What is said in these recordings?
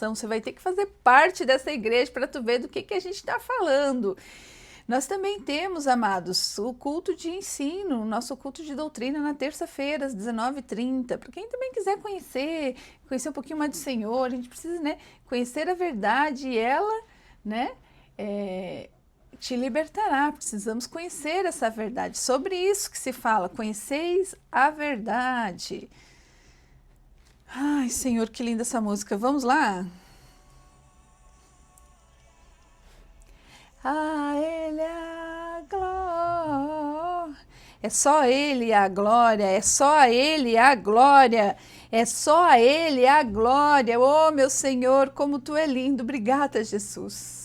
Então, você vai ter que fazer parte dessa igreja para tu ver do que a gente está falando. Nós também temos, amados, o culto de ensino, nosso culto de doutrina na terça-feira, às 19h30. Para quem também quiser conhecer um pouquinho mais do Senhor, a gente precisa, né, conhecer a verdade e ela, né, te libertará. Precisamos conhecer essa verdade. Sobre isso que se fala, conheceis a verdade. Ai, Senhor, que linda essa música. Vamos lá? A Ele a glória. É só Ele a glória, é só a Ele a glória, é só a Ele a glória. Oh, meu Senhor, como Tu é lindo. Obrigada, Jesus.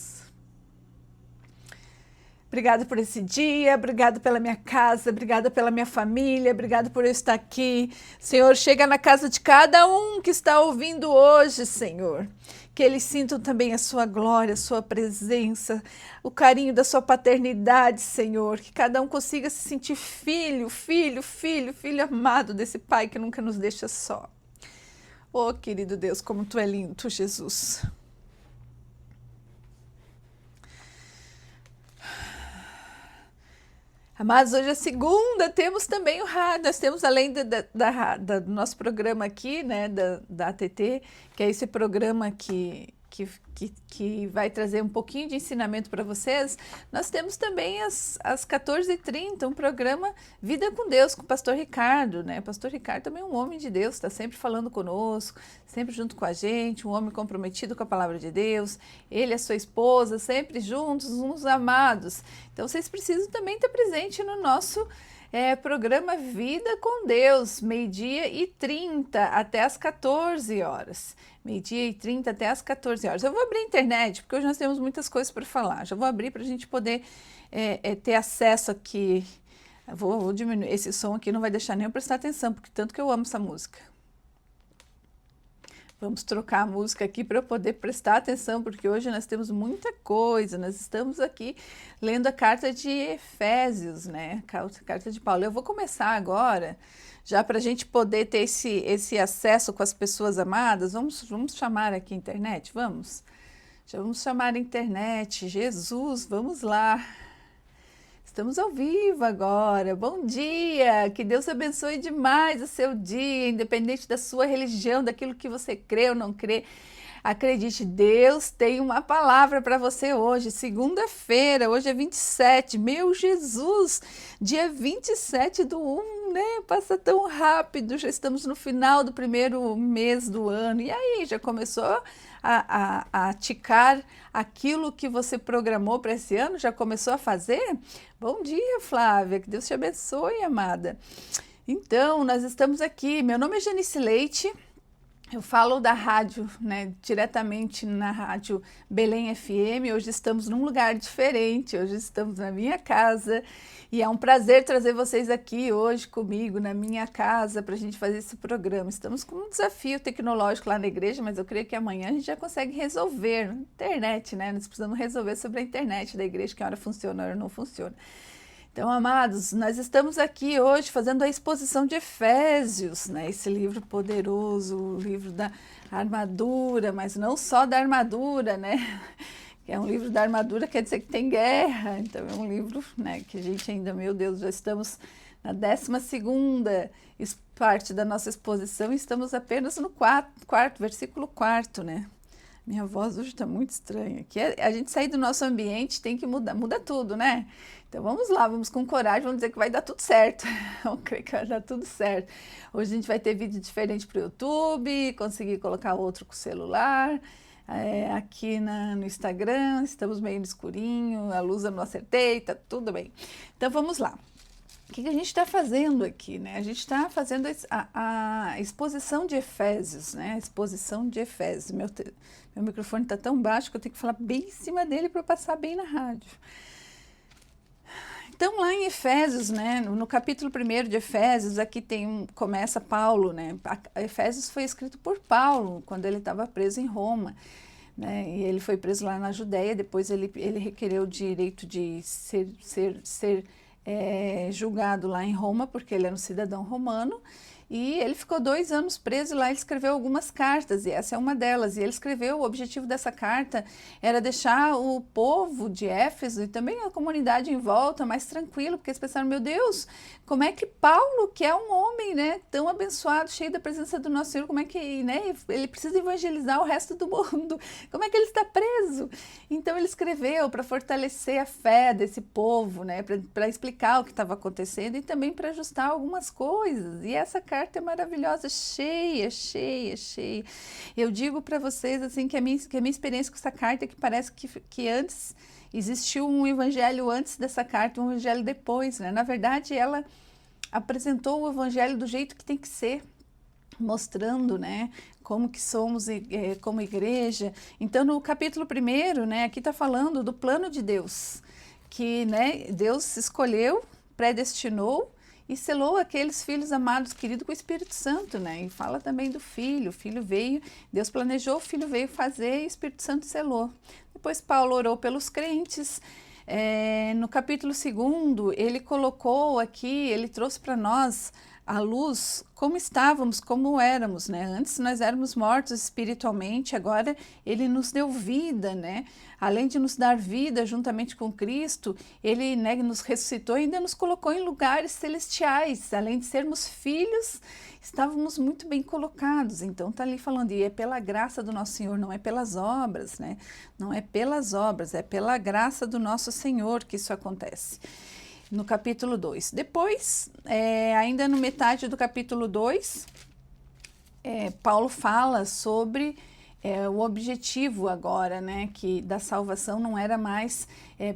Obrigada por esse dia, obrigada pela minha casa, obrigada pela minha família, obrigada por eu estar aqui. Senhor, chega na casa de cada um que está ouvindo hoje, Senhor. Que eles sintam também a sua glória, a sua presença, o carinho da sua paternidade, Senhor. Que cada um consiga se sentir filho, filho, filho, filho amado desse Pai que nunca nos deixa só. Oh, querido Deus, como Tu é lindo, Jesus. Amados, hoje é segunda, temos também o rádio, nós temos além do nosso programa aqui, né, da ATT, que é esse programa que vai trazer um pouquinho de ensinamento para vocês, nós temos também às 14h30 um programa Vida com Deus, com o pastor Ricardo, né? O pastor Ricardo também é um homem de Deus, está sempre falando conosco, sempre junto com a gente, um homem comprometido com a palavra de Deus, ele e a sua esposa, sempre juntos, uns amados. Então vocês precisam também estar presente no nosso programa Vida com Deus, 12h30 até as 14 horas. 12h30 até as 14 horas. Eu vou abrir a internet, porque hoje nós temos muitas coisas para falar. Já vou abrir para a gente poder ter acesso aqui. Vou diminuir. Esse som aqui não vai deixar nem eu prestar atenção, porque tanto que eu amo essa música. Vamos trocar a música aqui para eu poder prestar atenção, porque hoje nós temos muita coisa. Nós estamos aqui lendo a carta de Efésios, né? A carta de Paulo. Eu vou começar agora, já para a gente poder ter esse acesso com as pessoas amadas. Vamos chamar aqui a internet? Vamos? Já vamos chamar a internet. Jesus, vamos lá. Estamos ao vivo agora. Bom dia! Que Deus abençoe demais o seu dia, independente da sua religião, daquilo que você crê ou não crê. Acredite, Deus tem uma palavra para você hoje, segunda-feira, hoje é 27. Meu Jesus, dia 27/1, né? Passa tão rápido, já estamos no final do primeiro mês do ano. E aí, já começou a ticar aquilo que você programou para esse ano? Já começou a fazer? Bom dia, Flávia, que Deus te abençoe, amada. Então, nós estamos aqui, meu nome é Janice Leite, eu falo da rádio, né, diretamente na rádio Belém FM. Hoje estamos num lugar diferente, hoje estamos na minha casa e é um prazer trazer vocês aqui hoje comigo na minha casa para a gente fazer esse programa. Estamos com um desafio tecnológico lá na igreja, mas eu creio que amanhã a gente já consegue resolver na internet, né? Nós precisamos resolver sobre a internet da igreja, que hora funciona, hora não funciona. Então, amados, nós estamos aqui hoje fazendo a exposição de Efésios, né? Esse livro poderoso, o livro da armadura, mas não só da armadura, né? É um livro da armadura, quer dizer que tem guerra. Então, é um livro, né, que a gente ainda, meu Deus, já estamos na 12ª parte da nossa exposição e estamos apenas no versículo 4, né? Minha voz hoje está muito estranha. Aqui a gente sair do nosso ambiente tem que mudar, muda tudo, né? Então vamos lá, vamos com coragem, vamos dizer que vai dar tudo certo. Vamos crer que vai dar tudo certo. Hoje a gente vai ter vídeo diferente para o YouTube, conseguir colocar outro com o celular. Aqui no Instagram, estamos meio no escurinho, a luz eu não acertei, tá tudo bem. Então vamos lá. O que a gente está fazendo aqui, né? A gente está fazendo a exposição de Efésios, né? A exposição de Efésios. Meu microfone está tão baixo que eu tenho que falar bem em cima dele para eu passar bem na rádio. Então, lá em Efésios, né? No capítulo 1 de Efésios, aqui começa Paulo, né? Efésios foi escrito por Paulo quando ele estava preso em Roma, né? E ele foi preso lá na Judéia, depois ele requereu o direito de ser julgado lá em Roma, porque ele era um cidadão romano, E ele ficou 2 anos preso lá, ele escreveu algumas cartas, e essa é uma delas. E ele escreveu, o objetivo dessa carta era deixar o povo de Éfeso e também a comunidade em volta mais tranquilo, porque eles pensaram, meu Deus, como é que Paulo, que é um homem, né, tão abençoado, cheio da presença do nosso Senhor, como é que, né, ele precisa evangelizar o resto do mundo, como é que ele está preso? Então ele escreveu para fortalecer a fé desse povo, né, para explicar o que estava acontecendo e também para ajustar algumas coisas. E essa carta é maravilhosa, cheia, cheia, cheia. Eu digo para vocês assim que a minha experiência com essa carta é que parece que antes existiu um evangelho antes dessa carta, um evangelho depois, né? Na verdade, ela apresentou o evangelho do jeito que tem que ser, mostrando, né, como que somos como igreja. Então, no capítulo 1, né, aqui está falando do plano de Deus, que, né, Deus escolheu, predestinou e selou aqueles filhos amados, queridos, com o Espírito Santo, né? E fala também do Filho. O Filho veio, Deus planejou, o Filho veio fazer e o Espírito Santo selou. Depois Paulo orou pelos crentes. No capítulo 2, ele colocou aqui, ele trouxe para nós a luz, como estávamos, como éramos, né? Antes nós éramos mortos espiritualmente, agora ele nos deu vida, né? Além de nos dar vida juntamente com Cristo, ele, né, nos ressuscitou e ainda nos colocou em lugares celestiais. Além de sermos filhos, estávamos muito bem colocados. Então tá ali falando, e é pela graça do nosso Senhor, não é pelas obras, né? Não é pelas obras, é pela graça do nosso Senhor que isso acontece. No capítulo 2. Depois, ainda no metade do capítulo 2, Paulo fala sobre o objetivo agora, né, que da salvação não era mais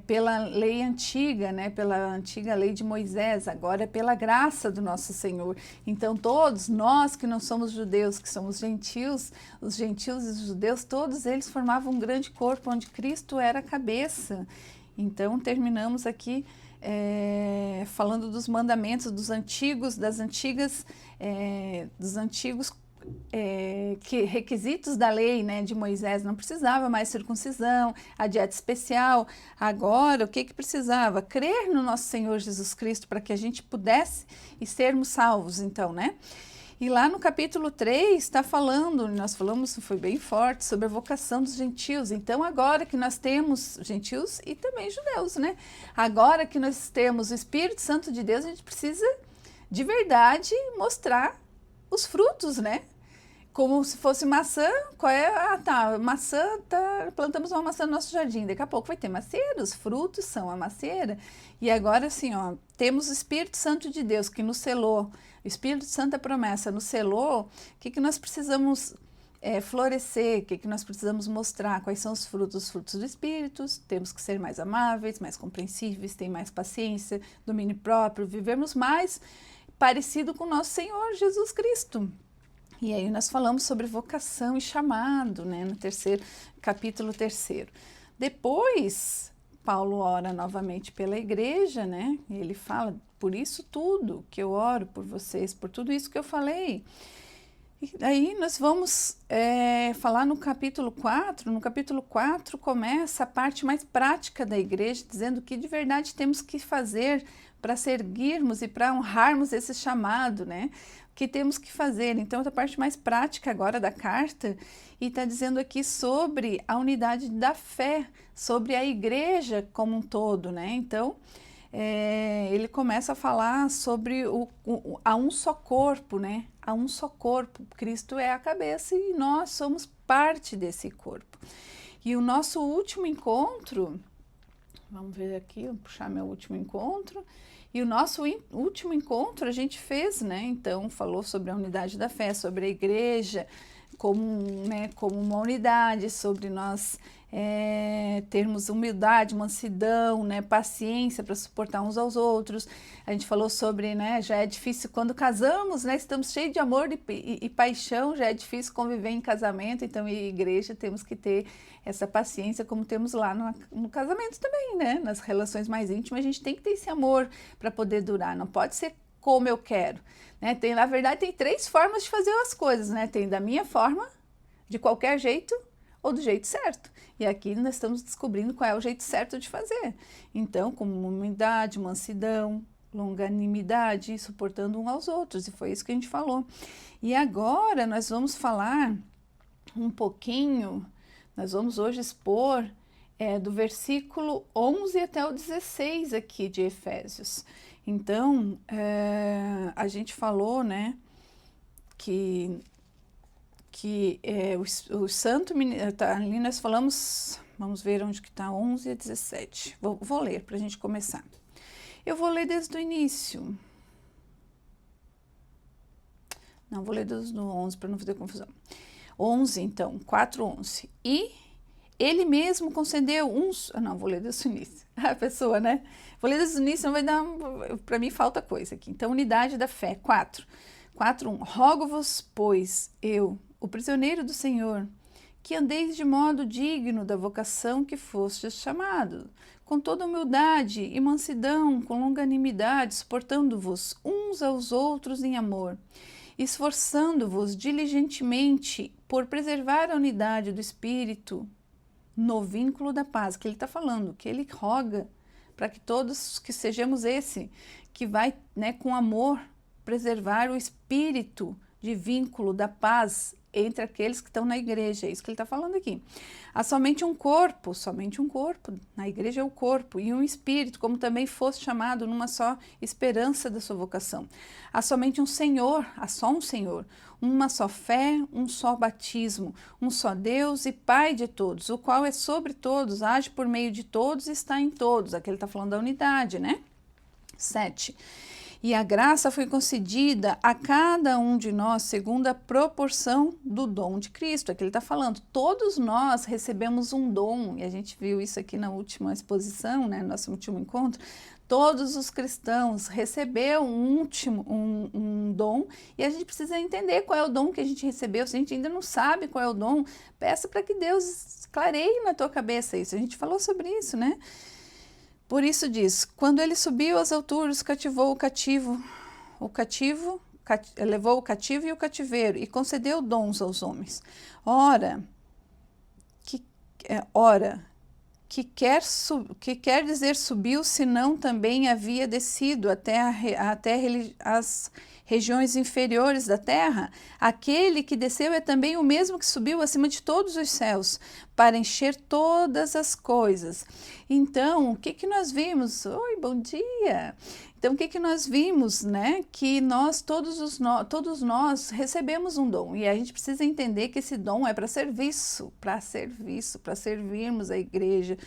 pela lei antiga, né, pela antiga lei de Moisés, agora é pela graça do nosso Senhor. Então todos nós que não somos judeus, que somos gentios, os gentios e os judeus, todos eles formavam um grande corpo onde Cristo era a cabeça. Então terminamos aqui falando dos mandamentos dos antigos, dos antigos requisitos da lei, né, de Moisés. Não precisava mais circuncisão, a dieta especial. Agora, o que precisava? Crer no nosso Senhor Jesus Cristo para que a gente pudesse e sermos salvos, então, né? E lá no capítulo 3 está falando, nós falamos, foi bem forte, sobre a vocação dos gentios. Então, agora que nós temos gentios e também judeus, né? Agora que nós temos o Espírito Santo de Deus, a gente precisa, de verdade, mostrar os frutos, né? Como se fosse maçã, qual é? Maçã, plantamos uma maçã no nosso jardim, daqui a pouco vai ter macieira, os frutos são a macieira. E agora, assim, ó, temos o Espírito Santo de Deus que nos selou, o Espírito Santo da promessa nos selou. O que nós precisamos florescer? O que nós precisamos mostrar? Quais são os frutos? Os frutos do Espírito. Temos que ser mais amáveis, mais compreensíveis, ter mais paciência, domínio próprio, vivermos mais parecido com o nosso Senhor Jesus Cristo. E aí nós falamos sobre vocação e chamado, né, no capítulo 3. Depois, Paulo ora novamente pela igreja, né, e ele fala, por isso tudo que eu oro por vocês, por tudo isso que eu falei. E aí nós vamos falar no capítulo 4. No capítulo 4 começa a parte mais prática da igreja, dizendo o que de verdade temos que fazer para seguirmos e para honrarmos esse chamado, né? O que temos que fazer. Então, a parte mais prática agora da carta, e está dizendo aqui sobre a unidade da fé, sobre a igreja como um todo, né? Então, ele começa a falar sobre a um só corpo, né? A um só corpo. Cristo é a cabeça e nós somos parte desse corpo. E o nosso último encontro, vamos ver aqui, vou puxar meu último encontro. E o nosso último encontro a gente fez, né? Então, falou sobre a unidade da fé, sobre a igreja como, né, como uma unidade, sobre nós termos humildade, mansidão, né, paciência para suportar uns aos outros. A gente falou sobre, né, já é difícil quando casamos, né, estamos cheios de amor e paixão, já é difícil conviver em casamento, então em igreja temos que ter essa paciência como temos lá no casamento também, né, nas relações mais íntimas a gente tem que ter esse amor para poder durar, não pode ser como eu quero, né, na verdade tem 3 formas de fazer as coisas, né, tem da minha forma, de qualquer jeito, ou do jeito certo. E aqui nós estamos descobrindo qual é o jeito certo de fazer. Então, com humildade, mansidão, longanimidade, suportando um aos outros, e foi isso que a gente falou. E agora nós vamos falar um pouquinho, nós vamos hoje expor do versículo 11 até o 16 aqui de Efésios. Então, a gente falou, né, que o santo, tá, ali nós falamos, vamos ver onde que está 11 a 17. Vou ler para a gente começar. Eu vou ler desde o início. Não, vou ler desde o 11 para não fazer confusão. 11, então, 4:11. E ele mesmo concedeu uns... Não, vou ler desde o início. A pessoa, né? Vou ler desde o início, não vai dar... Para mim falta coisa aqui. Então, unidade da fé, 4:1. Rogo-vos, pois, eu, o prisioneiro do Senhor, que andeis de modo digno da vocação que fostes chamado, com toda humildade e mansidão, com longanimidade, suportando-vos uns aos outros em amor, esforçando-vos diligentemente por preservar a unidade do Espírito no vínculo da paz, que ele está falando, que ele roga para que todos que sejamos esse, que vai, né, com amor, preservar o espírito de vínculo da paz entre aqueles que estão na igreja, é isso que ele está falando aqui. Há somente um corpo, na igreja é o corpo, e um espírito, como também fosse chamado numa só esperança da sua vocação. Há somente um Senhor, há só um Senhor, uma só fé, um só batismo, um só Deus e Pai de todos, o qual é sobre todos, age por meio de todos e está em todos. Aqui ele está falando da unidade, né? 7. E a graça foi concedida a cada um de nós segundo a proporção do dom de Cristo. Aqui ele está falando, todos nós recebemos um dom, e a gente viu isso aqui na última exposição, né, no nosso último encontro. Todos os cristãos receberam um dom, e a gente precisa entender qual é o dom que a gente recebeu. Se a gente ainda não sabe qual é o dom, peça para que Deus clareie na tua cabeça isso. A gente falou sobre isso, né? Por isso diz, quando ele subiu às alturas, cativou levou o cativo e o cativeiro, e concedeu dons aos homens. Ora, que quer dizer subiu, senão também havia descido até as regiões inferiores da terra? Aquele que desceu é também o mesmo que subiu acima de todos os céus, para encher todas as coisas. Então, o que nós vimos? Oi, bom dia! Então, o que nós vimos, né? Que todos nós recebemos um dom, e a gente precisa entender que esse dom é para serviço, para servirmos a igreja,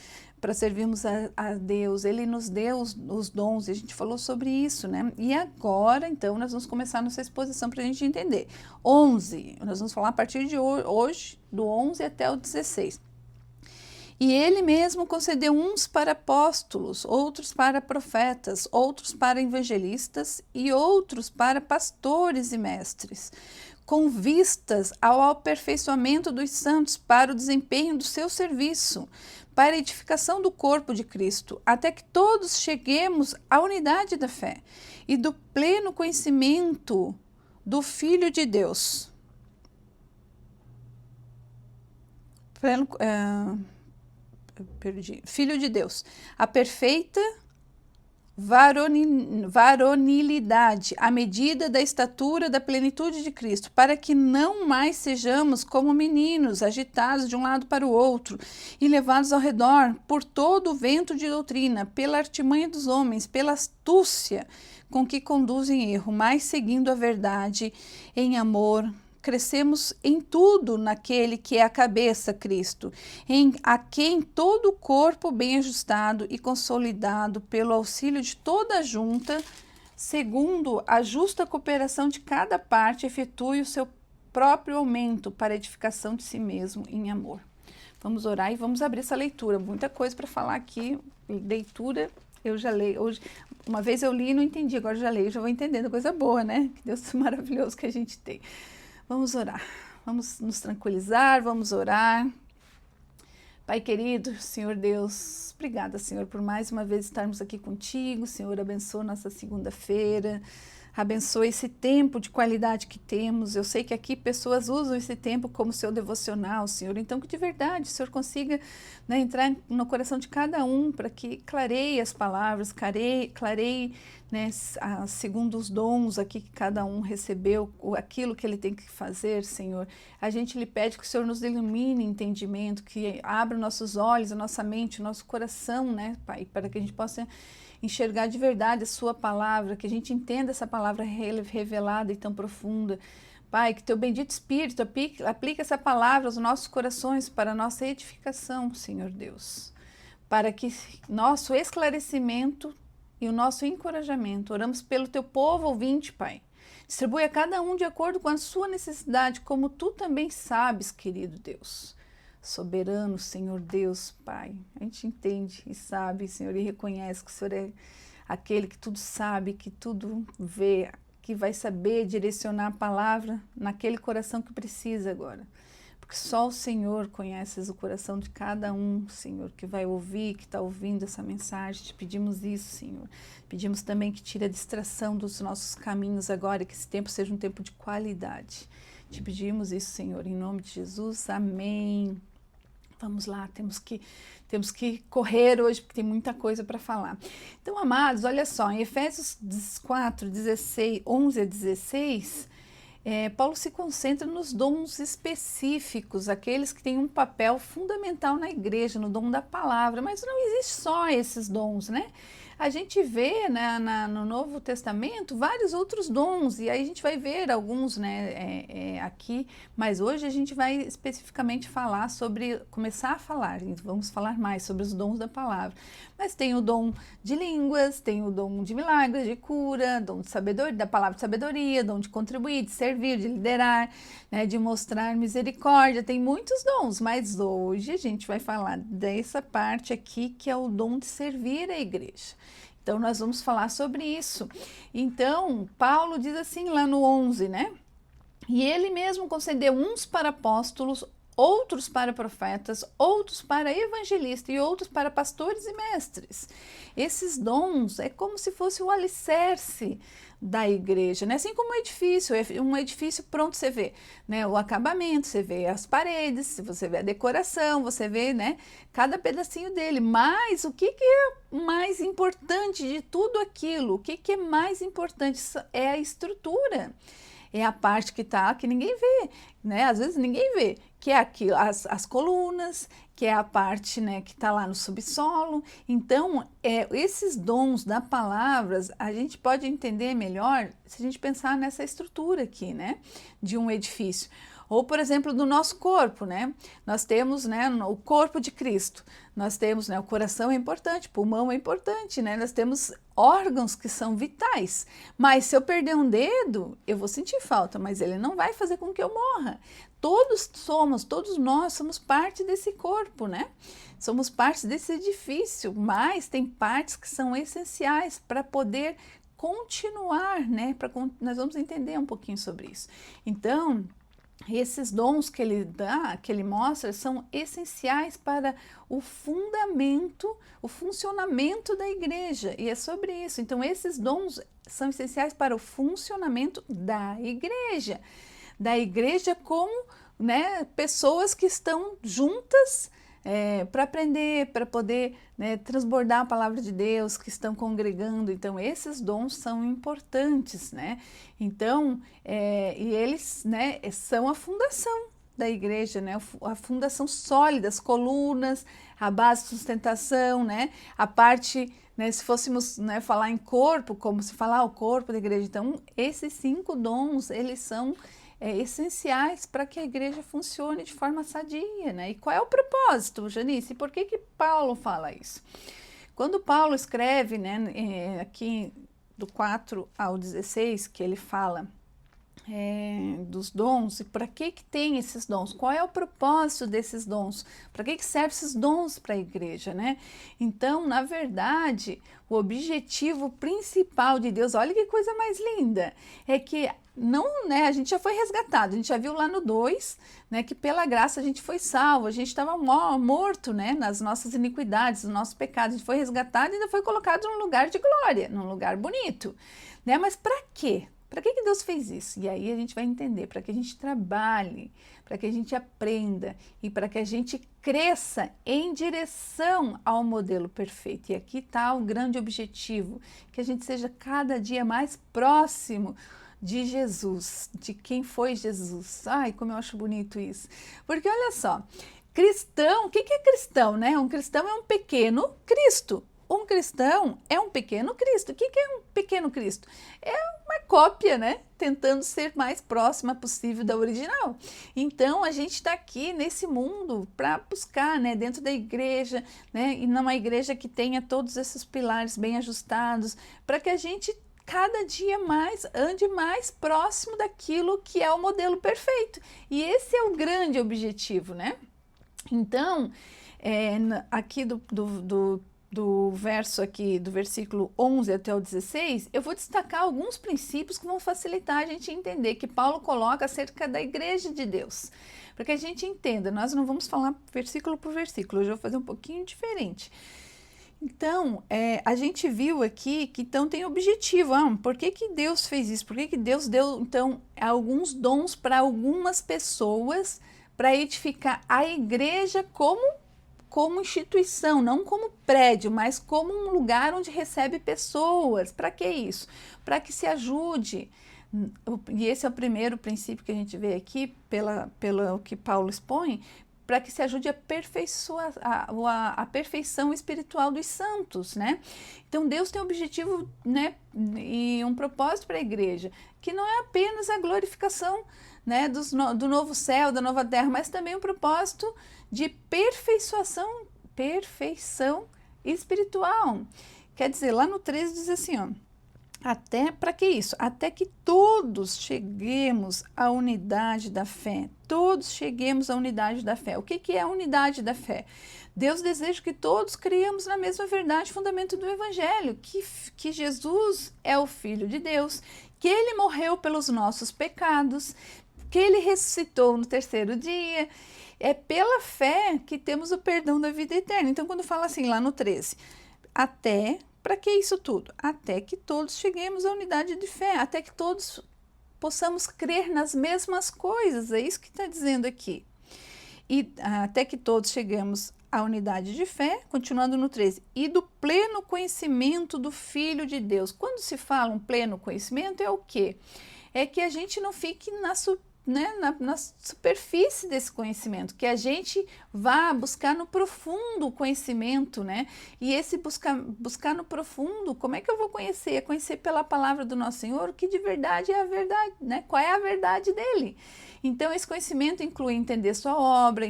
para servirmos a Deus. Ele nos deu os dons, e a gente falou sobre isso, né? E agora, então, nós vamos começar nossa exposição para a gente entender. 11, nós vamos falar a partir de hoje, do 11 até o 16. E ele mesmo concedeu uns para apóstolos, outros para profetas, outros para evangelistas e outros para pastores e mestres, com vistas ao aperfeiçoamento dos santos para o desempenho do seu serviço, para a edificação do corpo de Cristo, até que todos cheguemos à unidade da fé e do pleno conhecimento do Filho de Deus. Filho de Deus, a perfeita varonilidade, à medida da estatura da plenitude de Cristo, para que não mais sejamos como meninos, agitados de um lado para o outro e levados ao redor por todo o vento de doutrina, pela artimanha dos homens, pela astúcia com que conduzem erro, mas seguindo a verdade em amor, crescemos em tudo naquele que é a cabeça, Cristo, a quem todo o corpo bem ajustado e consolidado pelo auxílio de toda a junta, segundo a justa cooperação de cada parte, efetue o seu próprio aumento para a edificação de si mesmo em amor. Vamos orar e vamos abrir essa leitura. Muita coisa para falar aqui. Leitura, eu já leio. Hoje, uma vez eu li e não entendi, agora já leio, já vou entendendo. Coisa boa, né? Que Deus maravilhoso que a gente tem. Vamos orar, vamos nos tranquilizar, vamos orar. Pai querido, Senhor Deus, obrigada, Senhor, por mais uma vez estarmos aqui contigo. Senhor, abençoa nossa segunda-feira. Abençoe esse tempo de qualidade que temos. Eu sei que aqui pessoas usam esse tempo como seu devocional, Senhor. Então, que de verdade o Senhor consiga, né, entrar no coração de cada um para que clareie as palavras, clareie, né, segundo os dons aqui que cada um recebeu, aquilo que ele tem que fazer, Senhor. A gente lhe pede que o Senhor nos ilumine entendimento, que abra nossos olhos, a nossa mente, o nosso coração, né, Pai, para que a gente possa enxergar de verdade a sua palavra, que a gente entenda essa palavra revelada e tão profunda. Pai, que teu bendito Espírito aplique essa palavra aos nossos corações para a nossa edificação, Senhor Deus. Para que nosso esclarecimento e o nosso encorajamento, oramos pelo teu povo ouvinte, Pai. Distribui a cada um de acordo com a sua necessidade, como tu também sabes, querido Deus. Soberano, Senhor Deus, Pai. A gente entende e sabe, Senhor, e reconhece que o Senhor é aquele que tudo sabe, que tudo vê, que vai saber direcionar a palavra naquele coração que precisa agora. Porque só o Senhor conhece o coração de cada um, Senhor, que vai ouvir, que está ouvindo essa mensagem. Te pedimos isso, Senhor. Pedimos também que tire a distração dos nossos caminhos agora, que esse tempo seja um tempo de qualidade. Te pedimos isso, Senhor, em nome de Jesus. Amém. Vamos lá, temos que correr hoje, porque tem muita coisa para falar. Então, amados, olha só, em Efésios 4, 11 a 16, Paulo se concentra nos dons específicos, aqueles que têm um papel fundamental na igreja, no dom da palavra, mas não existe só esses dons, né? A gente vê, né, no Novo Testamento vários outros dons, e aí a gente vai ver alguns, né, aqui, mas hoje a gente vai especificamente começar a falar, vamos falar mais sobre os dons da palavra. Mas tem o dom de línguas, tem o dom de milagres, de cura, dom de sabedoria, da palavra de sabedoria, dom de contribuir, de servir, de liderar, né, de mostrar misericórdia, tem muitos dons, mas hoje a gente vai falar dessa parte aqui que é o dom de servir a igreja. Então, nós vamos falar sobre isso. Então, Paulo diz assim lá no 11, né? E ele mesmo concedeu uns para apóstolos, outros para profetas, outros para evangelistas e outros para pastores e mestres. Esses dons é como se fosse o alicerce da igreja, né? Assim como um edifício pronto, você vê, né, o acabamento, você vê as paredes, você vê a decoração, você vê, né, cada pedacinho dele. Mas o que é mais importante de tudo aquilo? O que é mais importante? É a estrutura. É a parte que tá, que ninguém vê, né? Às vezes ninguém vê, que é aquilo, as colunas, que é a parte, né, que está lá no subsolo. Então, esses dons da palavra, a gente pode entender melhor se a gente pensar nessa estrutura aqui, né, de um edifício. Ou, por exemplo, do nosso corpo, né? Nós temos, né, o corpo de Cristo. Nós temos, né, o coração é importante, o pulmão é importante, né? Nós temos órgãos que são vitais. Mas se eu perder um dedo, eu vou sentir falta, mas ele não vai fazer com que eu morra. Todos nós somos parte desse corpo, né? Somos parte desse edifício, mas tem partes que são essenciais para poder continuar, né? Nós vamos entender um pouquinho sobre isso. Então, esses dons que ele dá, que ele mostra, são essenciais para o fundamento, o funcionamento da igreja. E é sobre isso. Então, esses dons são essenciais para o funcionamento da igreja. Da igreja como, né, pessoas que estão juntas para aprender, para poder, né, transbordar a palavra de Deus, que estão congregando. Então, esses dons são importantes, né? Então, e eles, né, são a fundação da igreja, né? A fundação sólida, as colunas, a base de sustentação, né? A parte, né, se fôssemos, né, falar em corpo, como se falar o corpo da igreja. Então, esses 5 dons, eles são essenciais para que a igreja funcione de forma sadia, né? E qual é o propósito, Janice? Por que Paulo fala isso? Quando Paulo escreve, né, aqui do 4 ao 16, que ele fala dos dons, e para que tem esses dons? Qual é o propósito desses dons? Para que servem esses dons para a igreja, né? Então, na verdade, o objetivo principal de Deus, olha que coisa mais linda, é que não, né, a gente já foi resgatado, a gente já viu lá no 2, né, que pela graça a gente foi salvo, a gente estava morto, né, nas nossas iniquidades, nos nossos pecados, a gente foi resgatado e ainda foi colocado num lugar de glória, num lugar bonito, né, mas para quê? Para que Deus fez isso? E aí a gente vai entender, para que a gente trabalhe, para que a gente aprenda e para que a gente cresça em direção ao modelo perfeito. E aqui está o grande objetivo, que a gente seja cada dia mais próximo de Jesus, de quem foi Jesus. Ai, como eu acho bonito isso. Porque olha só, cristão, o que é cristão, né? Um cristão é um pequeno Cristo. Um cristão é um pequeno Cristo. O que é um pequeno Cristo? É uma cópia, né? Tentando ser mais próxima possível da original. Então, a gente está aqui nesse mundo para buscar, né? Dentro da igreja, né? E numa igreja que tenha todos esses pilares bem ajustados, para que a gente cada dia mais ande mais próximo daquilo que é o modelo perfeito. E esse é o grande objetivo, né? Então, aqui do verso aqui, do versículo 11 até o 16, eu vou destacar alguns princípios que vão facilitar a gente entender, que Paulo coloca acerca da igreja de Deus. Para que a gente entenda, nós não vamos falar versículo por versículo, hoje eu vou fazer um pouquinho diferente. Então, a gente viu aqui que então tem objetivo. Por que Deus fez isso? Por que Deus deu, então, alguns dons para algumas pessoas para edificar a igreja como instituição, não como prédio, mas como um lugar onde recebe pessoas. Para que isso? Para que se ajude. E esse é o primeiro princípio que a gente vê aqui, pelo que Paulo expõe, para que se ajude a aperfeiçoar a perfeição espiritual dos santos, né? Então Deus tem um objetivo, né, e um propósito para a igreja, que não é apenas a glorificação, né, do novo céu, da nova terra, mas também um propósito de perfeição espiritual. Quer dizer, lá no 13 diz assim, ó, até para que isso? Até que todos cheguemos à unidade da fé. Todos cheguemos à unidade da fé. O que é a unidade da fé? Deus deseja que todos criemos na mesma verdade, fundamento do Evangelho, que Jesus é o Filho de Deus, que Ele morreu pelos nossos pecados, que Ele ressuscitou no terceiro dia. É pela fé que temos o perdão da vida eterna. Então, quando fala assim lá no 13, para que isso tudo? Até que todos cheguemos à unidade de fé, até que todos possamos crer nas mesmas coisas, é isso que está dizendo aqui. E até que todos cheguemos à unidade de fé, continuando no 13, e do pleno conhecimento do Filho de Deus. Quando se fala um pleno conhecimento, é o quê? É que a gente não fique na superfície desse conhecimento, que a gente vá buscar no profundo o conhecimento, né? E esse buscar no profundo, como é que eu vou conhecer? É conhecer pela palavra do nosso Senhor o que de verdade é a verdade, né? Qual é a verdade dele? Então, esse conhecimento inclui entender sua obra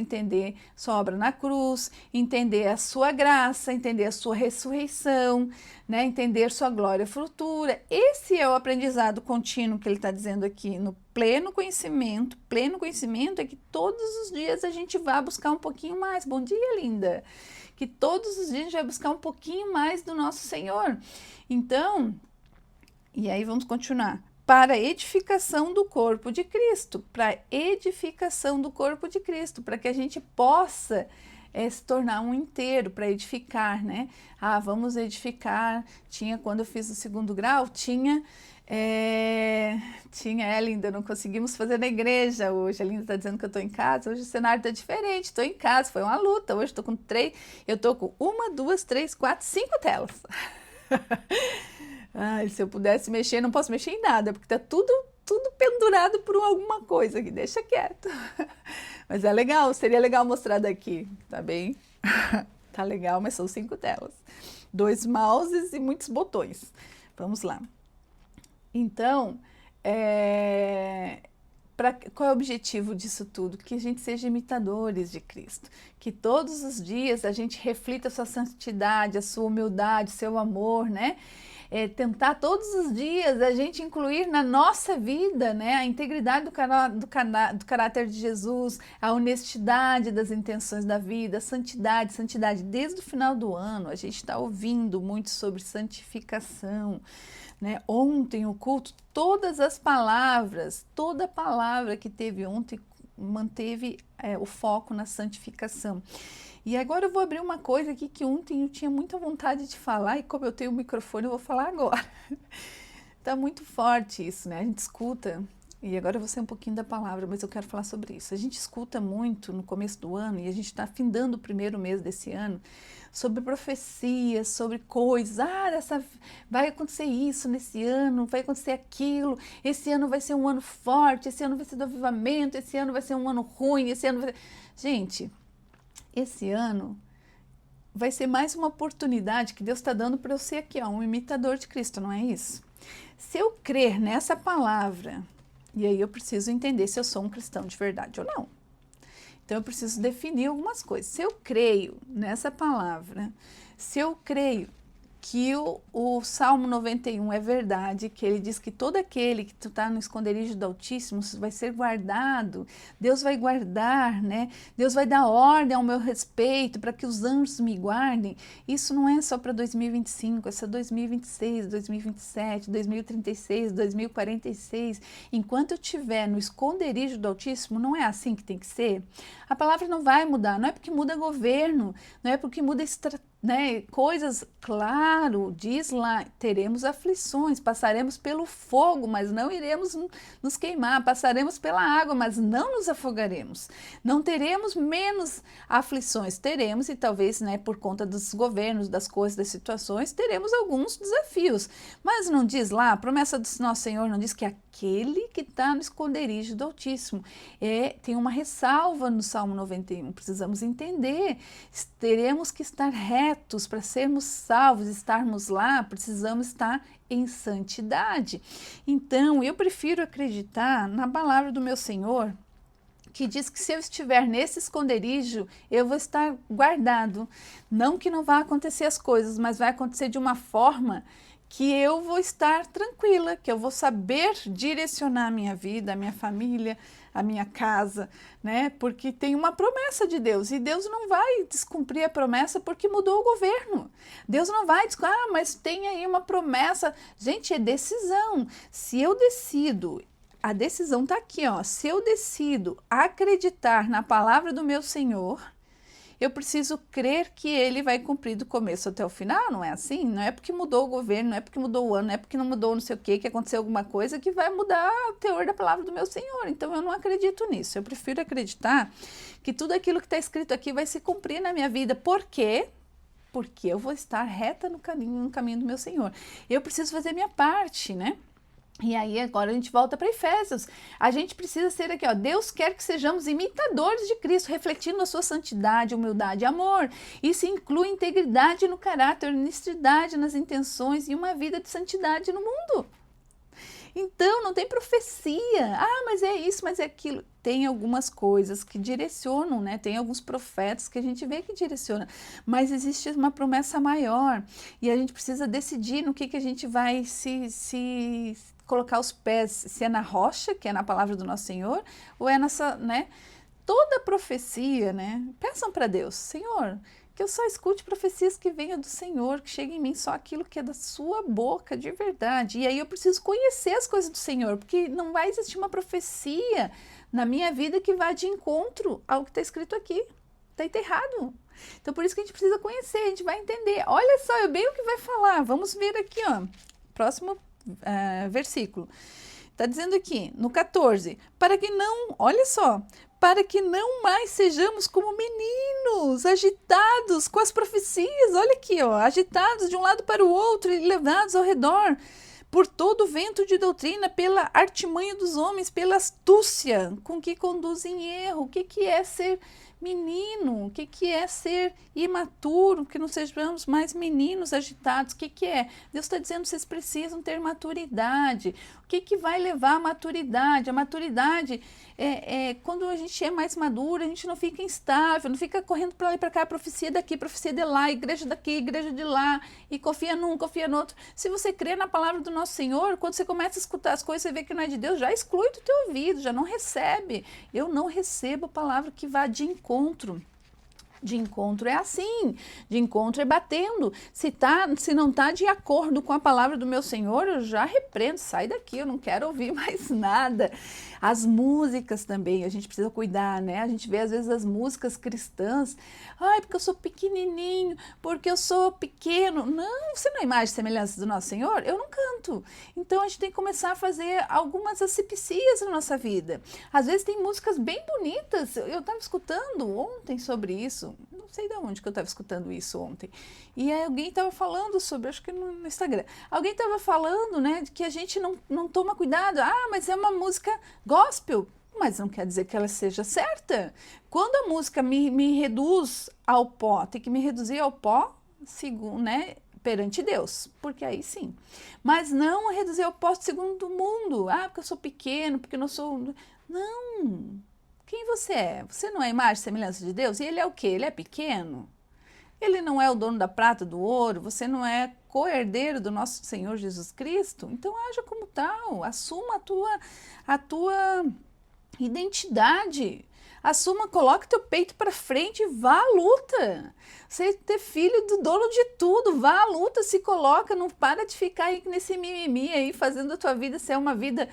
na cruz, entender a sua graça, entender a sua ressurreição, né? Entender sua glória futura. Esse é o aprendizado contínuo que ele está dizendo aqui, no pleno conhecimento. Pleno conhecimento é que todos os dias a gente vai buscar um pouquinho mais. Bom dia, linda! Que todos os dias a gente vai buscar um pouquinho mais do nosso Senhor. Então, e aí vamos continuar. Para a edificação do corpo de Cristo, para edificação do corpo de Cristo, para que a gente possa se tornar um inteiro, para edificar, né? Vamos edificar. Quando eu fiz o 2º grau, tinha, Linda, não conseguimos fazer na igreja hoje. A Linda está dizendo que eu estou em casa, hoje o cenário está diferente, estou em casa, foi uma luta. Hoje estou com 1, 2, 3, 4, 5 telas. Se eu pudesse mexer, não posso mexer em nada, porque tá tudo pendurado por alguma coisa aqui, deixa quieto. Mas é legal, seria legal mostrar daqui, tá bem? Tá legal, mas são 5 telas. 2 mouses e muitos botões. Vamos lá. Então, qual é o objetivo disso tudo? Que a gente seja imitadores de Cristo, que todos os dias a gente reflita a sua santidade, a sua humildade, seu amor, né? Tentar todos os dias a gente incluir na nossa vida, né, a integridade do caráter de Jesus, a honestidade das intenções da vida, a santidade. Desde o final do ano a gente está ouvindo muito sobre santificação, né? Ontem o culto, todas as palavras, toda palavra que teve ontem manteve o foco na santificação. E agora eu vou abrir uma coisa aqui que ontem eu tinha muita vontade de falar e como eu tenho o microfone eu vou falar agora. Tá muito forte isso, né? A gente escuta, e agora eu vou ser um pouquinho da palavra, mas eu quero falar sobre isso. A gente escuta muito no começo do ano e a gente está findando o primeiro mês desse ano sobre profecias, sobre coisas. Vai acontecer isso nesse ano, vai acontecer aquilo, esse ano vai ser um ano forte, esse ano vai ser do avivamento, esse ano vai ser um ano ruim, esse ano vai... Gente, esse ano vai ser mais uma oportunidade que Deus está dando para eu ser aqui, ó, um imitador de Cristo, não é isso? Se eu crer nessa palavra, e aí eu preciso entender se eu sou um cristão de verdade ou não. Então eu preciso definir algumas coisas. Se eu creio nessa palavra, se eu creio que o Salmo 91 é verdade, que ele diz que todo aquele que está no esconderijo do Altíssimo vai ser guardado, Deus vai guardar, né? Deus vai dar ordem ao meu respeito para que os anjos me guardem. Isso não é só para 2025, é só 2026, 2027, 2036, 2046. Enquanto eu estiver no esconderijo do Altíssimo, não é assim que tem que ser? A palavra não vai mudar, não é porque muda governo, não é porque muda estratégia, né, coisas, claro, diz lá, teremos aflições, passaremos pelo fogo, mas não iremos nos queimar, passaremos pela água, mas não nos afogaremos, não teremos menos aflições, teremos e talvez, né, por conta dos governos, das coisas, das situações, teremos alguns desafios, mas não diz lá, a promessa do nosso Senhor não diz que aquele que está no esconderijo do Altíssimo, tem uma ressalva no Salmo 91, precisamos entender, teremos que estar retos para sermos salvos, estarmos lá, precisamos estar em santidade. Então, eu prefiro acreditar na palavra do meu Senhor, que diz que se eu estiver nesse esconderijo, eu vou estar guardado. Não que não vá acontecer as coisas, mas vai acontecer de uma forma que eu vou estar tranquila, que eu vou saber direcionar a minha vida, a minha família, a minha casa, né? Porque tem uma promessa de Deus e Deus não vai descumprir a promessa porque mudou o governo. Deus não vai dizer, mas tem aí uma promessa. Gente, é decisão. Se eu decido, a decisão está aqui, ó. Se eu decido acreditar na palavra do meu Senhor, eu preciso crer que ele vai cumprir do começo até o final, não é assim? Não é porque mudou o governo, não é porque mudou o ano, não é porque não mudou não sei o que aconteceu alguma coisa que vai mudar o teor da palavra do meu Senhor. Então eu não acredito nisso. Eu prefiro acreditar que tudo aquilo que está escrito aqui vai se cumprir na minha vida. Por quê? Porque eu vou estar reta no caminho do meu Senhor. Eu preciso fazer minha parte, né? E aí agora a gente volta para Efésios. A gente precisa ser aqui, ó. Deus quer que sejamos imitadores de Cristo, refletindo a sua santidade, humildade e amor. Isso inclui integridade no caráter, honestidade nas intenções e uma vida de santidade no mundo. Então, não tem profecia. Mas é isso, mas é aquilo. Tem algumas coisas que direcionam, né? Tem alguns profetas que a gente vê que direcionam. Mas existe uma promessa maior. E a gente precisa decidir no que a gente vai se colocar os pés. Se é na rocha, que é na palavra do nosso Senhor, ou é nessa, né? Toda profecia, né? Peçam para Deus, Senhor, que eu só escute profecias que venham do Senhor, que chegue em mim só aquilo que é da sua boca, de verdade. E aí eu preciso conhecer as coisas do Senhor, porque não vai existir uma profecia na minha vida que vá de encontro ao que está escrito aqui. Está enterrado. Então por isso que a gente precisa conhecer, a gente vai entender. Olha só, eu bem o que vai falar. Vamos ver aqui, ó. Próximo versículo. Está dizendo aqui, no 14, para que não, olha só, para que não mais sejamos como meninos, agitados com as profecias, olha aqui, ó, agitados de um lado para o outro e levados ao redor por todo o vento de doutrina, pela artimanha dos homens, pela astúcia com que conduzem erro. O que é ser menino? O que é ser imaturo? Que não sejamos mais meninos agitados. O que é? Deus está dizendo que vocês precisam ter maturidade. O que vai levar à maturidade? A maturidade é quando a gente é mais maduro, a gente não fica instável, não fica correndo para lá e para cá, profecia daqui, profecia de lá, igreja daqui, igreja de lá, e confia num, confia no outro. Se você crê na palavra do nosso Senhor, quando você começa a escutar as coisas, você vê que não é de Deus, já exclui do teu ouvido, já não recebe. Eu não recebo a palavra que vá de encontro De encontro é assim, de encontro é batendo. Se não está de acordo com a palavra do meu Senhor, eu já repreendo, sai daqui, eu não quero ouvir mais nada. As músicas também, a gente precisa cuidar, né? A gente vê às vezes as músicas cristãs, ai, porque eu sou pequenininho, porque eu sou pequeno. Não, você não é imagem e semelhança do nosso Senhor? Eu não canto. Então a gente tem que começar a fazer algumas asepsias na nossa vida. Às vezes tem músicas bem bonitas, eu estava escutando ontem sobre isso, não sei de onde que eu estava escutando isso ontem, e aí alguém estava falando sobre, acho que no Instagram, alguém estava falando, né, de que a gente não toma cuidado, mas é uma música gospel, mas não quer dizer que ela seja certa. Quando a música me reduz ao pó, tem que me reduzir ao pó, segundo, né, perante Deus, porque aí sim, mas não reduzir ao pó segundo o mundo, porque eu sou pequeno, porque eu não sou, não. Quem você é? Você não é a imagem e semelhança de Deus? E ele é o quê? Ele é pequeno? Ele não é o dono da prata, do ouro? Você não é co-herdeiro do nosso Senhor Jesus Cristo? Então haja como tal, assuma a tua identidade. Assuma, coloque teu peito para frente e vá à luta. Você ter filho do dono de tudo, vá à luta, se coloca, não para de ficar aí nesse mimimi aí, fazendo a tua vida ser uma vida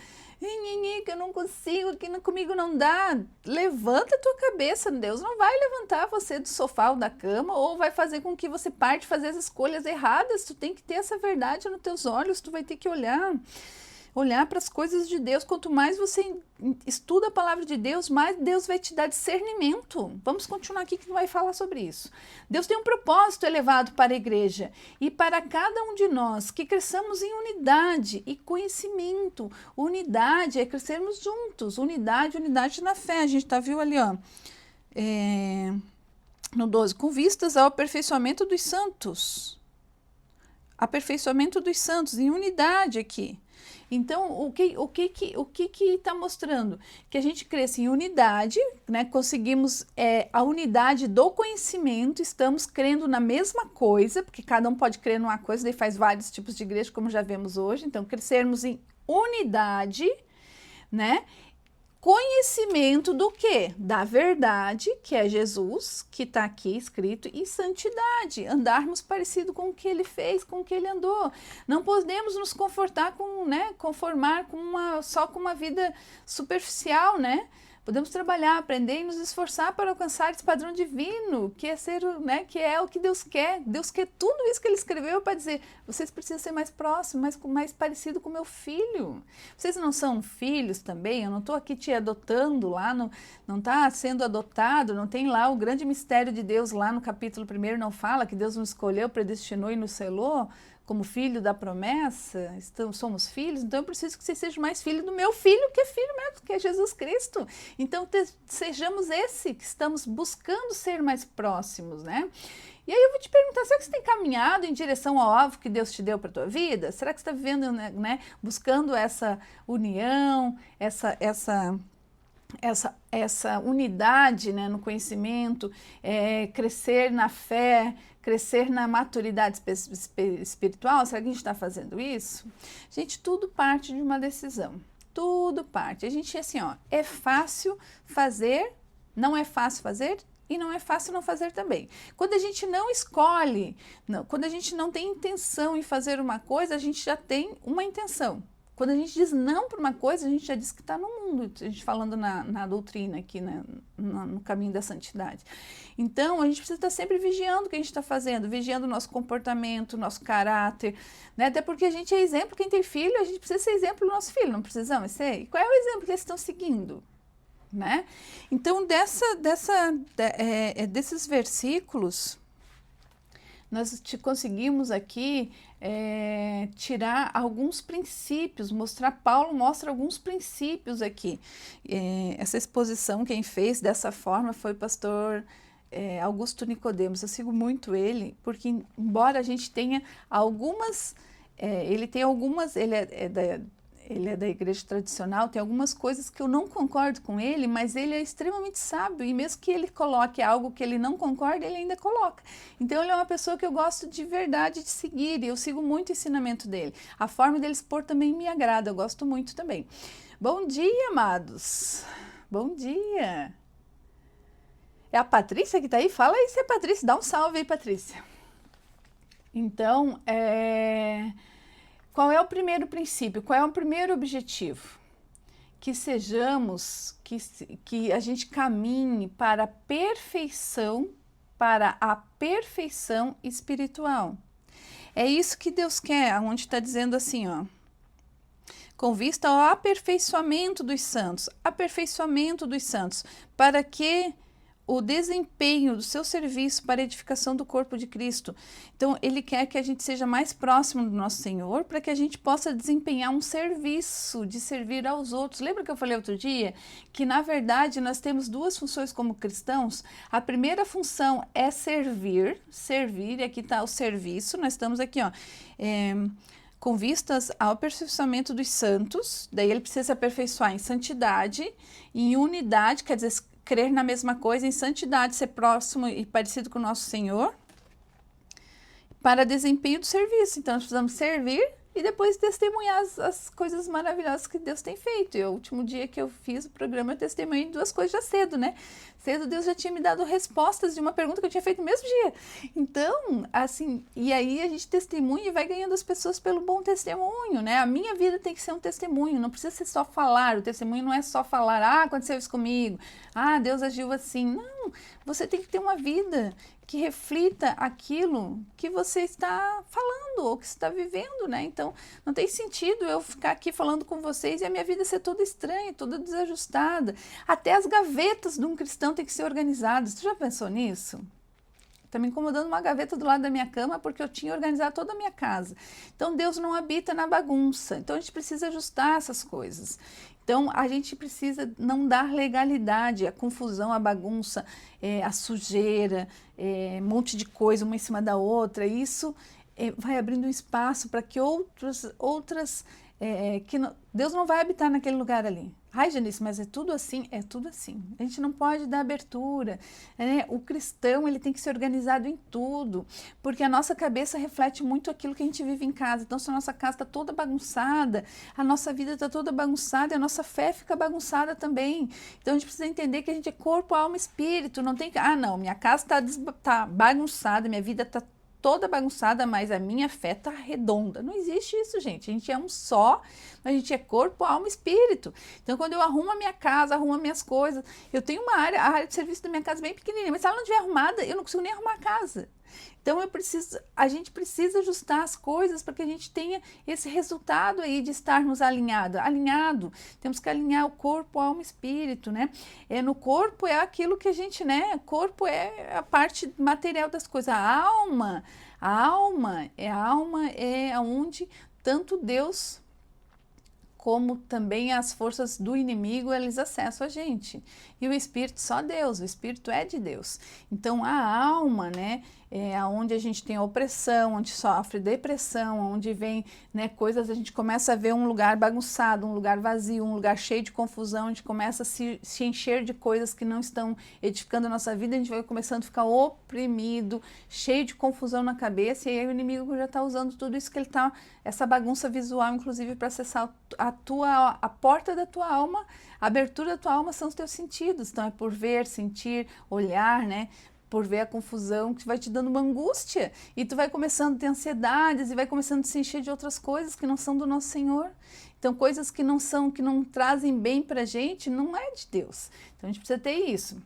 que eu não consigo, que comigo não dá. Levanta a tua cabeça, Deus não vai levantar você do sofá ou da cama ou vai fazer com que você pare de fazer as escolhas erradas. Tu tem que ter essa verdade nos teus olhos, tu vai ter que olhar para as coisas de Deus. Quanto mais você estuda a palavra de Deus, mais Deus vai te dar discernimento. Vamos continuar aqui que vai falar sobre isso. Deus tem um propósito elevado para a igreja e para cada um de nós, que cresçamos em unidade e conhecimento. Unidade é crescermos juntos, unidade na fé. A gente viu ali, ó, no 12, com vistas ao aperfeiçoamento dos santos. Aperfeiçoamento dos santos, em unidade aqui. Então, o que está mostrando? Que a gente cresce em unidade, né? Conseguimos a unidade do conhecimento, estamos crendo na mesma coisa, porque cada um pode crer numa coisa, daí faz vários tipos de igreja, como já vemos hoje. Então, crescermos em unidade, né? Conhecimento do quê? Da verdade, que é Jesus, que está aqui escrito, e santidade, andarmos parecido com o que ele fez, com o que ele andou. Não podemos nos conformar só com uma vida superficial, né? Podemos trabalhar, aprender e nos esforçar para alcançar esse padrão divino, que é que é o que Deus quer. Deus quer tudo isso que ele escreveu para dizer, vocês precisam ser mais próximos, mais parecido com meu filho. Vocês não são filhos também? Eu não estou aqui te adotando lá, não está sendo adotado, não tem lá o grande mistério de Deus lá no capítulo 1, não fala que Deus nos escolheu, predestinou e nos selou como filho da promessa, somos filhos, então eu preciso que você seja mais filho do meu filho, que é filho mesmo, que é Jesus Cristo. Então sejamos esse que estamos buscando ser mais próximos, né? E aí eu vou te perguntar, será que você tem caminhado em direção ao alvo que Deus te deu para a tua vida? Será que você está vivendo, né, buscando essa união, essa unidade, né, no conhecimento, crescer na fé, crescer na maturidade espiritual? Será que a gente está fazendo isso? Gente, tudo parte de uma decisão. Tudo parte. A gente, assim, ó, é fácil fazer, não é fácil fazer e não é fácil não fazer também. Quando a gente não escolhe, quando a gente não tem intenção em fazer uma coisa, a gente já tem uma intenção. Quando a gente diz não para uma coisa, a gente já diz que está no mundo, a gente falando na doutrina aqui, né, no caminho da santidade. Então, a gente precisa estar sempre vigiando o que a gente está fazendo, vigiando o nosso comportamento, o nosso caráter, né? Até porque a gente é exemplo, quem tem filho, a gente precisa ser exemplo do nosso filho, não precisamos ser? E qual é o exemplo que eles estão seguindo? Né? Então, desses versículos, nós conseguimos aqui tirar alguns princípios, Paulo mostra alguns princípios aqui. Essa exposição quem fez dessa forma foi o pastor Augusto Nicodemos. Eu sigo muito ele, porque embora a gente tenha algumas, ele é da igreja tradicional, tem algumas coisas que eu não concordo com ele, mas ele é extremamente sábio e mesmo que ele coloque algo que ele não concorda, ele ainda coloca. Então ele é uma pessoa que eu gosto de verdade de seguir e eu sigo muito o ensinamento dele. A forma dele expor também me agrada, eu gosto muito também. Bom dia, amados! Bom dia! É a Patrícia que tá aí? Fala aí se é Patrícia, dá um salve aí, Patrícia. Então, qual é o primeiro princípio? Qual é o primeiro objetivo? Que sejamos, que a gente caminhe para a perfeição espiritual. É isso que Deus quer, onde está dizendo assim, ó. Com vista ao aperfeiçoamento dos santos, para que o desempenho do seu serviço para a edificação do corpo de Cristo. Então, ele quer que a gente seja mais próximo do nosso Senhor, para que a gente possa desempenhar um serviço de servir aos outros. Lembra que eu falei outro dia? Que, na verdade, nós temos duas funções como cristãos. A primeira função é servir, e aqui está o serviço, nós estamos aqui, ó, com vistas ao aperfeiçoamento dos santos, daí ele precisa se aperfeiçoar em santidade, em unidade, quer dizer, crer na mesma coisa, em santidade, ser próximo e parecido com o nosso Senhor, para desempenho do serviço. Então, nós precisamos servir e depois testemunhar as coisas maravilhosas que Deus tem feito. E o último dia que eu fiz o programa, eu testemunhei duas coisas já cedo, né? Cedo Deus já tinha me dado respostas de uma pergunta que eu tinha feito no mesmo dia. Então, assim, e aí a gente testemunha e vai ganhando as pessoas pelo bom testemunho, né? A minha vida tem que ser um testemunho, não precisa ser só falar. O testemunho não é só falar, aconteceu isso comigo, Deus agiu assim. Não, você tem que ter uma vida que reflita aquilo que você está falando ou que você está vivendo, né? Então, não tem sentido eu ficar aqui falando com vocês e a minha vida ser toda estranha, toda desajustada. Até as gavetas de um cristão têm que ser organizadas. Você já pensou nisso? Está me incomodando uma gaveta do lado da minha cama porque eu tinha organizado toda a minha casa. Então, Deus não habita na bagunça. Então, a gente precisa ajustar essas coisas. Então, a gente precisa não dar legalidade à confusão, à bagunça, à sujeira, um monte de coisa uma em cima da outra. Isso vai abrindo um espaço para que Deus não vai habitar naquele lugar ali. Ai, Janice, mas é tudo assim? É tudo assim. A gente não pode dar abertura, né? O cristão, ele tem que ser organizado em tudo, porque a nossa cabeça reflete muito aquilo que a gente vive em casa. Então, se a nossa casa está toda bagunçada, a nossa vida está toda bagunçada e a nossa fé fica bagunçada também. Então, a gente precisa entender que a gente é corpo, alma e espírito. Não tem que, não, minha casa tá bagunçada, minha vida está toda bagunçada, mas a minha fé tá redonda. Não existe isso, gente. A gente é um só, a gente é corpo, alma e espírito. Então, quando eu arrumo a minha casa, arrumo as minhas coisas, eu tenho a área de serviço da minha casa bem pequenininha, mas se ela não estiver arrumada, eu não consigo nem arrumar a casa. Então, a gente precisa ajustar as coisas para que a gente tenha esse resultado aí de estarmos alinhado. Temos que alinhar o corpo, alma e espírito, né? No corpo é aquilo que a gente, né? Corpo é a parte material das coisas. A alma é onde tanto Deus como também as forças do inimigo, eles acessam a gente. E o Espírito, só Deus, o Espírito é de Deus. Então, a alma, né, é onde a gente tem opressão, onde sofre depressão, onde vem, né, coisas, a gente começa a ver um lugar bagunçado, um lugar vazio, um lugar cheio de confusão, a gente começa a se encher de coisas que não estão edificando a nossa vida, a gente vai começando a ficar oprimido, cheio de confusão na cabeça, e aí o inimigo já está usando tudo isso que ele está, essa bagunça visual, inclusive, para acessar a porta da tua alma, a abertura da tua alma são os teus sentidos. Então é por ver, sentir, olhar, né? Por ver a confusão que vai te dando uma angústia e tu vai começando a ter ansiedades e vai começando a se encher de outras coisas que não são do nosso Senhor. Então coisas que não trazem bem pra gente, não é de Deus. Então a gente precisa ter isso.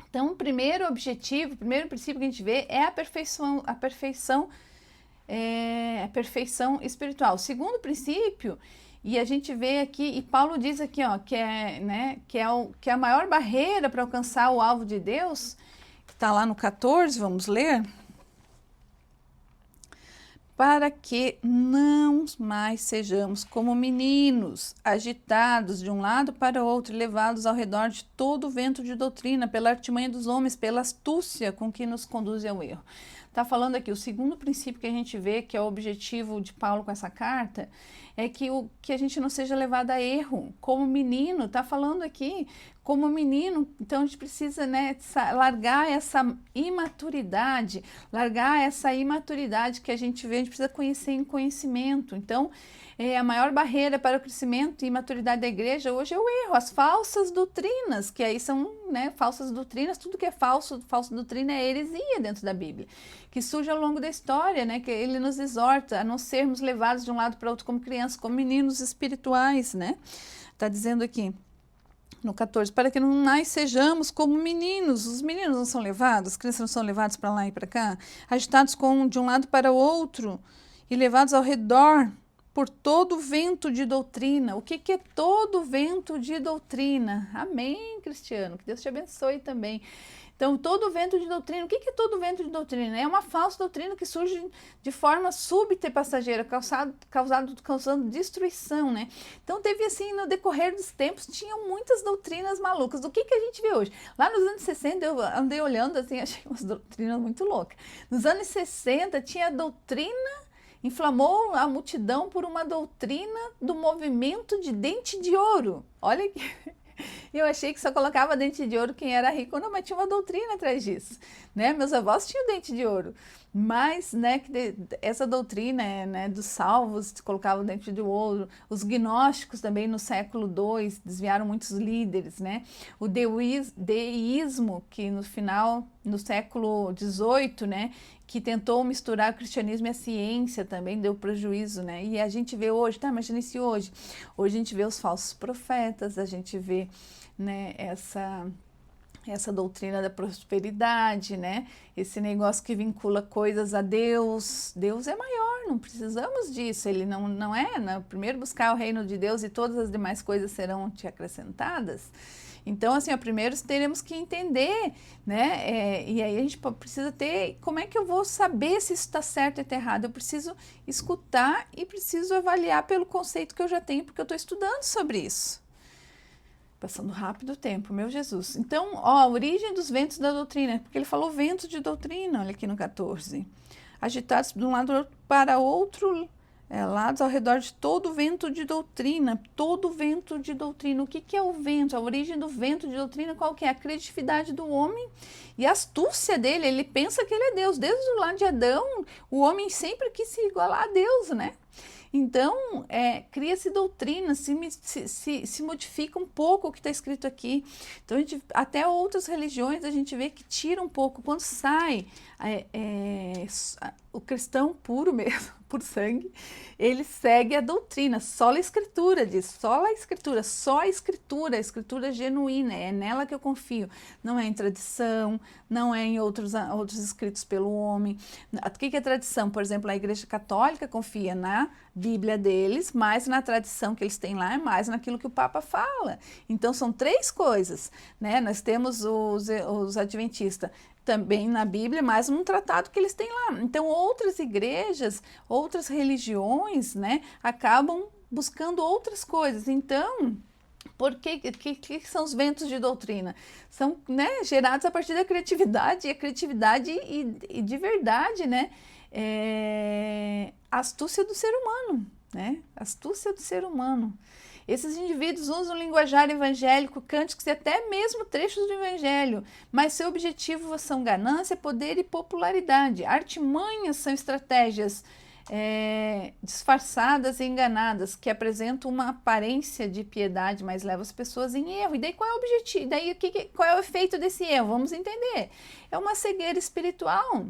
Então o primeiro objetivo, o primeiro princípio que a gente vê é a perfeição espiritual. O segundo princípio, e a gente vê aqui, e Paulo diz aqui, ó, que é a maior barreira para alcançar o alvo de Deus, que está lá no 14, vamos ler. Para que não mais sejamos como meninos, agitados de um lado para o outro, levados ao redor de todo o vento de doutrina, pela artimanha dos homens, pela astúcia com que nos conduzem ao erro. Está falando aqui, o segundo princípio que a gente vê, que é o objetivo de Paulo com essa carta, é que a gente não seja levado a erro. Como menino, está falando aqui, como menino, então a gente precisa, né, largar essa imaturidade, que a gente precisa conhecer em conhecimento. Então, a maior barreira para o crescimento e maturidade da igreja hoje é o erro, as falsas doutrinas, que aí são, né, falsas doutrinas, tudo que é falsa doutrina é heresia dentro da Bíblia, que surge ao longo da história, né, que ele nos exorta a não sermos levados de um lado para outro como crianças, como meninos espirituais, né? Está dizendo aqui no 14, para que não mais sejamos como meninos. Os meninos não são levados, as crianças não são levadas para lá e para cá, agitados de um lado para o outro e levados ao redor por todo vento de doutrina. O que é todo vento de doutrina? Amém, Cristiano, que Deus te abençoe também. Então, todo vento de doutrina, o que é todo vento de doutrina? É uma falsa doutrina que surge de forma súbita e passageira, causando destruição, né? Então, teve assim, no decorrer dos tempos, tinham muitas doutrinas malucas. O que a gente vê hoje? Lá nos anos 60, eu andei olhando, assim, achei umas doutrinas muito loucas. Nos anos 60, tinha doutrina, inflamou a multidão por uma doutrina do movimento de dente de ouro. Olha que... Eu achei que só colocava dente de ouro quem era rico, não, mas tinha uma doutrina atrás disso, né? Meus avós tinham dente de ouro, mas, né, essa doutrina, né, dos salvos colocavam dente de ouro, os gnósticos também no século II desviaram muitos líderes, né? O deísmo, que no final, no século XVIII, né, que tentou misturar o cristianismo e a ciência também deu prejuízo, né? E a gente vê hoje, tá, imagina se hoje a gente vê os falsos profetas, a gente vê, né, essa doutrina da prosperidade, né? Esse negócio que vincula coisas a Deus. Deus é maior, não precisamos disso. Ele não é, né? Primeiro buscar o reino de Deus e todas as demais coisas serão te acrescentadas. Então, assim, primeiro teremos que entender, né? E aí a gente precisa ter, como é que eu vou saber se isso está certo ou está errado? Eu preciso escutar e preciso avaliar pelo conceito que eu já tenho, porque eu estou estudando sobre isso. Passando rápido o tempo, meu Jesus. Então, ó, a origem dos ventos da doutrina, porque ele falou vento de doutrina, olha aqui no 14. Agitados de um lado para outro, lados ao redor de todo vento de doutrina, todo vento de doutrina. O que é o vento? A origem do vento de doutrina, qual que é? A criatividade do homem e a astúcia dele. Ele pensa que ele é Deus. Desde o lado de Adão, o homem sempre quis se igualar a Deus, né? Então, cria-se doutrina, se modifica um pouco o que está escrito aqui. Então, até outras religiões a gente vê que tira um pouco. Quando sai o cristão puro mesmo, por sangue, ele segue a doutrina, só a escritura diz, só a escritura, a escritura genuína, é nela que eu confio, não é em tradição, não é em outros escritos pelo homem. O que é tradição? Por exemplo, a Igreja Católica confia na Bíblia deles, mais na tradição que eles têm lá, é mais naquilo que o Papa fala. Então, são três coisas, né? Nós temos os adventistas, também na Bíblia, mas num tratado que eles têm lá. Então, outras igrejas, outras religiões, né, acabam buscando outras coisas. Então, que são os ventos de doutrina? São, né, gerados a partir da criatividade, e a criatividade e de verdade, né, a astúcia do ser humano, né, astúcia do ser humano. Esses indivíduos usam linguajar evangélico, cânticos e até mesmo trechos do evangelho, mas seu objetivo são ganância, poder e popularidade. Artimanhas são estratégias disfarçadas e enganadas, que apresentam uma aparência de piedade, mas levam as pessoas em erro. E daí qual é o objetivo? Daí qual é o efeito desse erro? Vamos entender. É uma cegueira espiritual.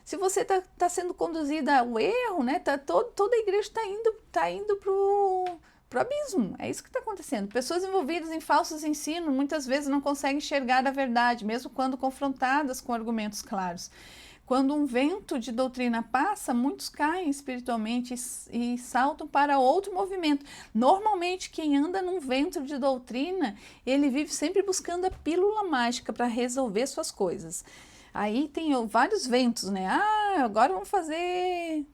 Se você está sendo conduzida ao erro, né, toda a igreja está indo para o abismo. É isso que está acontecendo. Pessoas envolvidas em falsos ensinos muitas vezes não conseguem enxergar a verdade, mesmo quando confrontadas com argumentos claros. Quando um vento de doutrina passa, muitos caem espiritualmente e saltam para outro movimento. Normalmente, quem anda num vento de doutrina, ele vive sempre buscando a pílula mágica para resolver suas coisas. Aí tem vários ventos, né? Ah, agora vamos fazer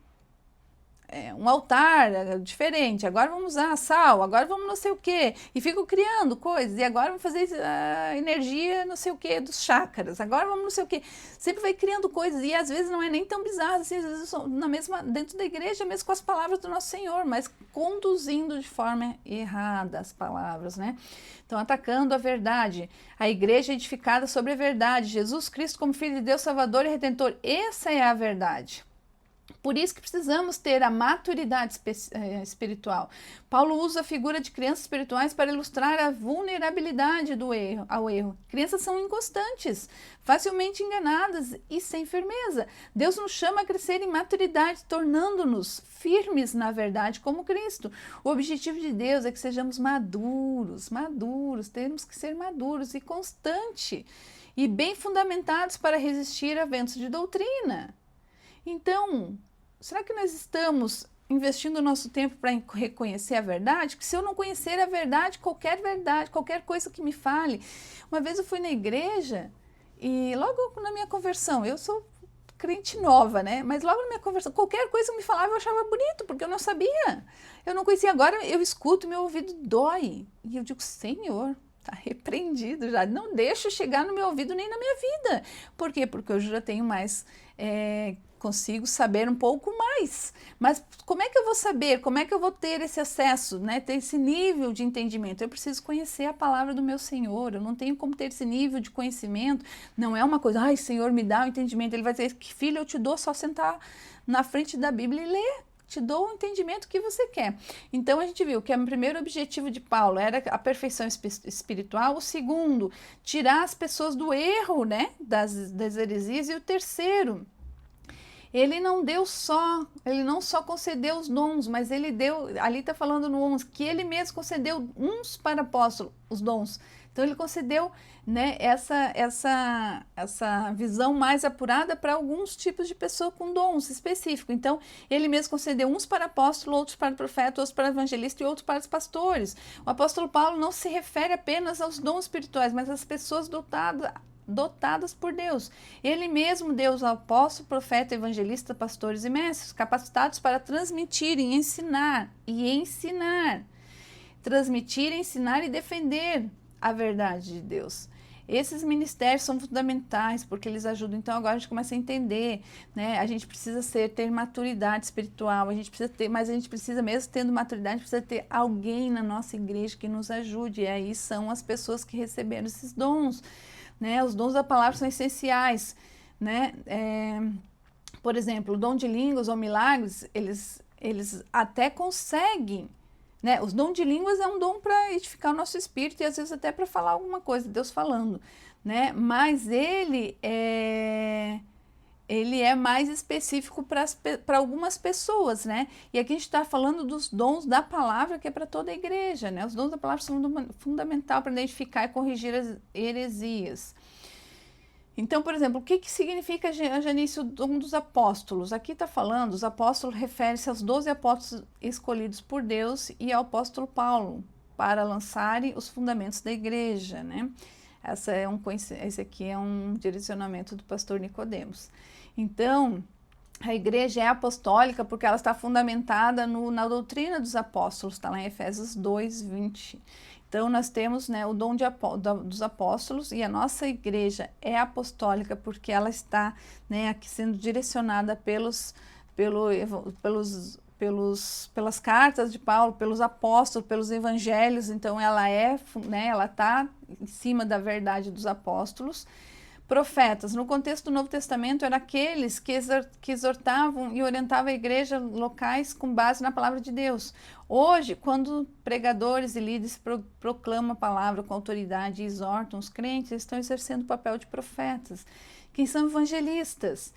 um altar diferente, agora vamos usar sal, agora vamos não sei o quê, e fico criando coisas, e agora vamos fazer a energia não sei o quê dos chakras, agora vamos não sei o quê. Sempre vai criando coisas, e às vezes não é nem tão bizarro, assim, às vezes dentro da igreja, mesmo com as palavras do nosso Senhor, mas conduzindo de forma errada as palavras, né? Então, atacando a verdade. A igreja é edificada sobre a verdade. Jesus Cristo como Filho de Deus, Salvador e Redentor. Essa é a verdade. Por isso que precisamos ter a maturidade espiritual. Paulo usa a figura de crianças espirituais para ilustrar a vulnerabilidade ao erro. Crianças são inconstantes, facilmente enganadas e sem firmeza. Deus nos chama a crescer em maturidade, tornando-nos firmes na verdade como Cristo. O objetivo de Deus é que sejamos maduros, temos que ser maduros e constantes e bem fundamentados para resistir a ventos de doutrina. Então, será que nós estamos investindo o nosso tempo para reconhecer a verdade? Porque se eu não conhecer a verdade, qualquer coisa que me fale. Uma vez eu fui na igreja e logo na minha conversão, eu sou crente nova, né? Mas logo na minha conversão, qualquer coisa que me falava eu achava bonito, porque eu não sabia. Eu não conhecia. Agora eu escuto, meu ouvido dói. E eu digo, Senhor, está repreendido já. Não deixa chegar no meu ouvido nem na minha vida. Por quê? Porque eu já tenho mais... consigo saber um pouco mais, mas como é que eu vou saber, como é que eu vou ter esse acesso, né? Ter esse nível de entendimento? Eu preciso conhecer a palavra do meu Senhor, eu não tenho como ter esse nível de conhecimento, não é uma coisa, ai Senhor me dá o entendimento, Ele vai dizer que filho eu te dou só sentar na frente da Bíblia e ler, te dou o entendimento que você quer. Então a gente viu que o primeiro objetivo de Paulo era a perfeição espiritual, o segundo, tirar as pessoas do erro, né? das heresias, e o terceiro, ele não só concedeu os dons, mas ele deu, ali está falando no 11, que ele mesmo concedeu uns para apóstolos, os dons. Então ele concedeu, né, essa visão mais apurada para alguns tipos de pessoa com dons específicos. Então ele mesmo concedeu uns para apóstolo, outros para profeta, outros para evangelista e outros para os pastores. O apóstolo Paulo não se refere apenas aos dons espirituais, mas às pessoas dotadas por Deus. Ele mesmo deu os apóstolos, profeta, evangelista, pastores e mestres, capacitados para transmitir e ensinar. Transmitir, ensinar e defender a verdade de Deus. Esses ministérios são fundamentais porque eles ajudam. Então agora a gente começa a entender, né? A gente precisa ter maturidade espiritual, mas a gente precisa, mesmo tendo maturidade, precisa ter alguém na nossa igreja que nos ajude. E aí são as pessoas que receberam esses dons. Né? Os dons da palavra são essenciais, né? Por exemplo, o dom de línguas ou milagres, eles até conseguem, né? Os dons de línguas é um dom para edificar o nosso espírito e às vezes até para falar alguma coisa, Deus falando, né? Mas ele é mais específico para algumas pessoas, né? E aqui a gente está falando dos dons da palavra, que é para toda a igreja, né? Os dons da palavra são fundamental para identificar e corrigir as heresias. Então, por exemplo, o que significa, Janice, o dom dos apóstolos? Aqui está falando, os apóstolos refere-se aos 12 apóstolos escolhidos por Deus e ao apóstolo Paulo para lançarem os fundamentos da igreja, né? Esse aqui é um direcionamento do pastor Nicodemos. Então, a igreja é apostólica porque ela está fundamentada na doutrina dos apóstolos, está lá em Efésios 2, 20. Então, nós temos, né, o dom dos apóstolos e a nossa igreja é apostólica porque ela está, né, aqui sendo direcionada pelas cartas de Paulo, pelos apóstolos, pelos evangelhos. Então, ela está em cima da verdade dos apóstolos. Profetas, no contexto do Novo Testamento, eram aqueles que exortavam e orientavam a igreja locais com base na palavra de Deus. Hoje, quando pregadores e líderes proclamam a palavra com autoridade e exortam os crentes, eles estão exercendo o papel de profetas. Quem são evangelistas?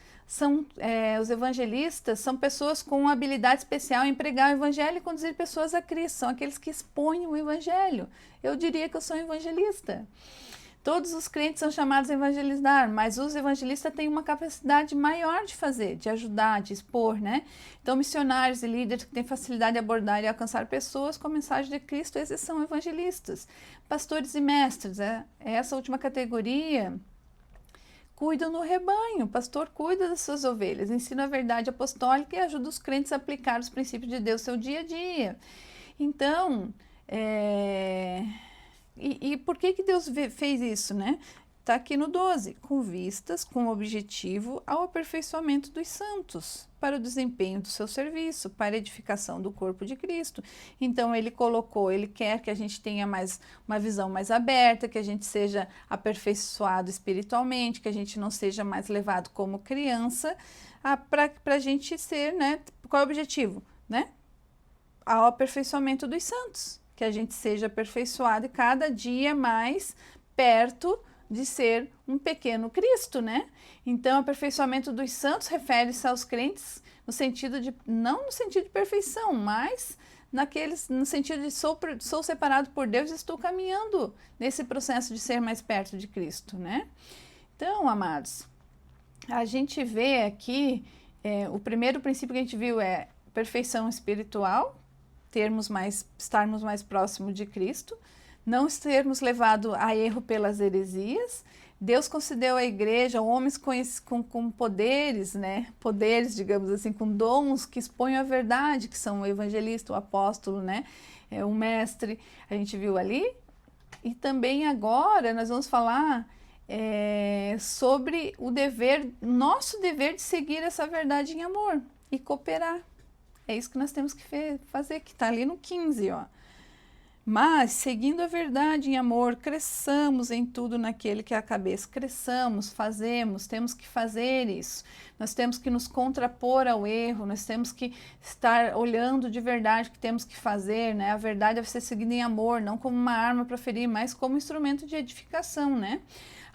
Os evangelistas são pessoas com uma habilidade especial em pregar o evangelho e conduzir pessoas a Cristo. São aqueles que expõem o evangelho. Eu diria que eu sou evangelista. Todos os crentes são chamados a evangelizar, mas os evangelistas têm uma capacidade maior de fazer, de ajudar, de expor, né? Então, missionários e líderes que têm facilidade de abordar e alcançar pessoas com a mensagem de Cristo, esses são evangelistas. Pastores e mestres, essa última categoria cuidam no rebanho. O pastor cuida das suas ovelhas, ensina a verdade apostólica e ajuda os crentes a aplicar os princípios de Deus no seu dia a dia. Então, por que Deus fez isso, né? Está aqui no 12, com vistas, com objetivo ao aperfeiçoamento dos santos, para o desempenho do seu serviço, para a edificação do corpo de Cristo. Então, ele quer que a gente tenha uma visão mais aberta, que a gente seja aperfeiçoado espiritualmente, que a gente não seja mais levado como criança, para a gente ser, né? Qual é o objetivo, né? Ao aperfeiçoamento dos santos, que a gente seja aperfeiçoado e cada dia mais perto de ser um pequeno Cristo, né? Então, o aperfeiçoamento dos santos refere-se aos crentes não no sentido de perfeição, mas no sentido de sou separado por Deus e estou caminhando nesse processo de ser mais perto de Cristo, né? Então, amados, a gente vê aqui, o primeiro princípio que a gente viu é perfeição espiritual, estarmos mais próximos de Cristo, não sermos levados a erro pelas heresias. Deus concedeu à igreja homens com poderes, né? Poderes, digamos assim, com dons que expõem a verdade, que são o evangelista, o apóstolo, né? O mestre, a gente viu ali. E também agora nós vamos falar sobre nosso dever de seguir essa verdade em amor e cooperar. É isso que nós temos que fazer, que está ali no 15, ó. Mas, seguindo a verdade em amor, cresçamos em tudo naquele que é a cabeça. Cresçamos, temos que fazer isso. Nós temos que nos contrapor ao erro, nós temos que estar olhando de verdade o que temos que fazer, né? A verdade deve ser seguida em amor, não como uma arma para ferir, mas como instrumento de edificação, né?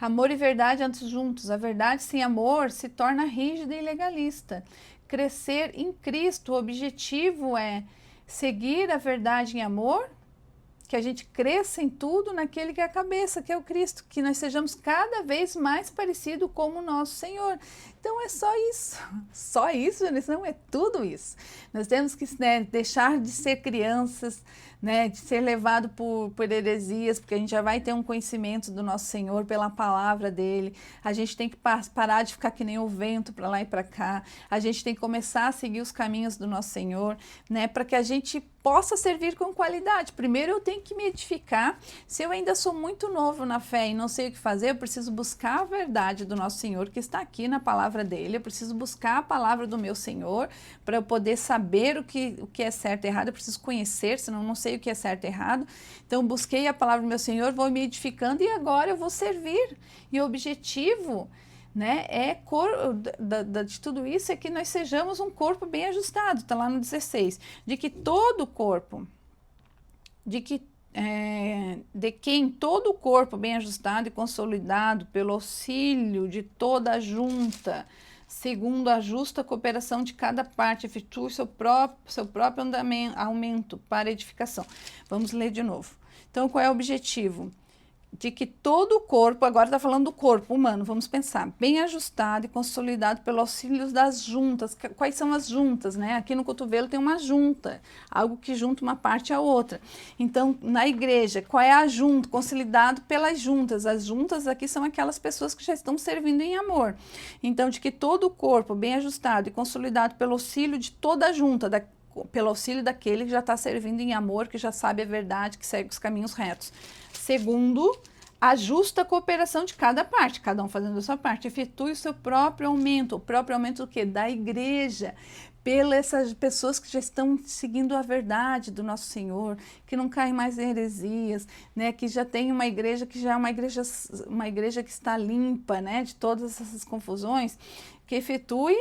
Amor e verdade andam juntos. A verdade sem amor se torna rígida e legalista. Crescer em Cristo, o objetivo é seguir a verdade em amor, que a gente cresça em tudo naquele que é a cabeça, que é o Cristo, que nós sejamos cada vez mais parecidos com o nosso Senhor. Então é só isso, não é tudo isso. Nós temos que, né, deixar de ser crianças, né, de ser levado por heresias, porque a gente já vai ter um conhecimento do nosso Senhor pela palavra dele. A gente tem que parar de ficar que nem o vento para lá e para cá. A gente tem que começar a seguir os caminhos do nosso Senhor, né, para que a gente possa servir com qualidade. Primeiro eu tenho que me edificar. Se eu ainda sou muito novo na fé e não sei o que fazer, eu preciso buscar a verdade do nosso Senhor, que está aqui na palavra dele. Eu preciso buscar a palavra do meu Senhor para eu poder saber o que é certo e errado. Eu preciso conhecer, senão eu não sei o que é certo e errado. Então, busquei a palavra do meu Senhor, vou me edificando e agora eu vou servir. E o objetivo, né, de tudo isso é que nós sejamos um corpo bem ajustado, está lá no 16, de que todo o corpo, de quem todo o corpo bem ajustado e consolidado pelo auxílio de toda a junta, segundo a justa cooperação de cada parte, efetue seu próprio aumento para edificação. Vamos ler de novo. Então, qual é o objetivo? De que todo o corpo, agora está falando do corpo humano, vamos pensar, bem ajustado e consolidado pelo auxílio das juntas. Quais são as juntas, né? Aqui no cotovelo tem uma junta, algo que junta uma parte à outra. Então, na igreja, qual é a junta? Consolidado pelas juntas. As juntas aqui são aquelas pessoas que já estão servindo em amor. Então, de que todo o corpo, bem ajustado e consolidado pelo auxílio de toda a junta, pelo auxílio daquele que já está servindo em amor, que já sabe a verdade, que segue os caminhos retos. Segundo, a justa cooperação de cada parte, cada um fazendo a sua parte, efetue o seu próprio aumento. O próprio aumento do quê? Da igreja, pelas essas pessoas que já estão seguindo a verdade do nosso Senhor, que não caem mais em heresias, né? Que já tem uma igreja que já é uma igreja que está limpa, né? De todas essas confusões, que efetue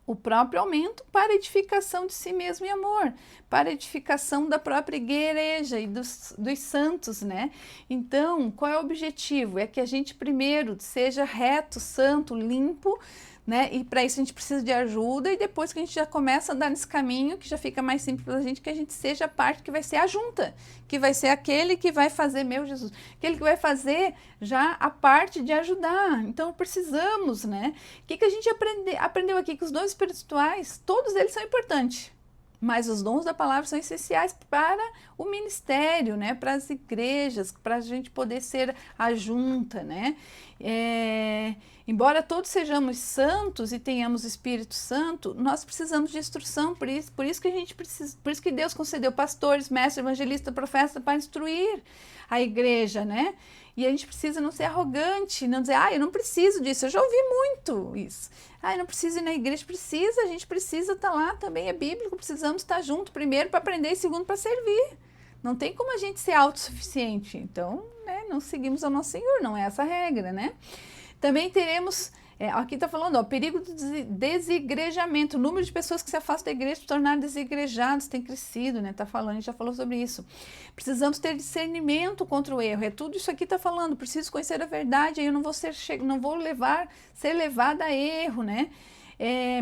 o próprio aumento para edificação de si mesmo em amor, para edificação da própria igreja e dos santos, né? Então, qual é o objetivo? É que a gente primeiro seja reto, santo, limpo, né? E para isso a gente precisa de ajuda, e depois que a gente já começa a andar nesse caminho, que já fica mais simples para a gente, que a gente seja a parte que vai ser a junta, que vai ser aquele que vai fazer, meu Jesus, aquele que vai fazer já a parte de ajudar. Então precisamos, né? O que a gente aprendeu aqui? Que os dons espirituais, todos eles são importantes, mas os dons da palavra são essenciais para o ministério, né? Para as igrejas, para a gente poder ser a junta, né? Embora todos sejamos santos e tenhamos Espírito Santo, nós precisamos de instrução, por isso que a gente precisa, por isso que Deus concedeu pastores, mestres, evangelistas, profetas para instruir a igreja, né? E a gente precisa não ser arrogante, não dizer, eu não preciso disso, eu já ouvi muito isso. Eu não preciso ir na igreja, a gente precisa estar lá, também é bíblico, precisamos estar junto, primeiro para aprender e segundo para servir. Não tem como a gente ser autossuficiente, então, né, não seguimos ao nosso Senhor, não é essa a regra, né? Também teremos, aqui está falando, perigo do desigrejamento, o número de pessoas que se afastam da igreja se tornarem desigrejados tem crescido, né? Está falando, a gente já falou sobre isso. Precisamos ter discernimento contra o erro, tudo isso aqui está falando, preciso conhecer a verdade, aí eu não vou ser levada a erro, né?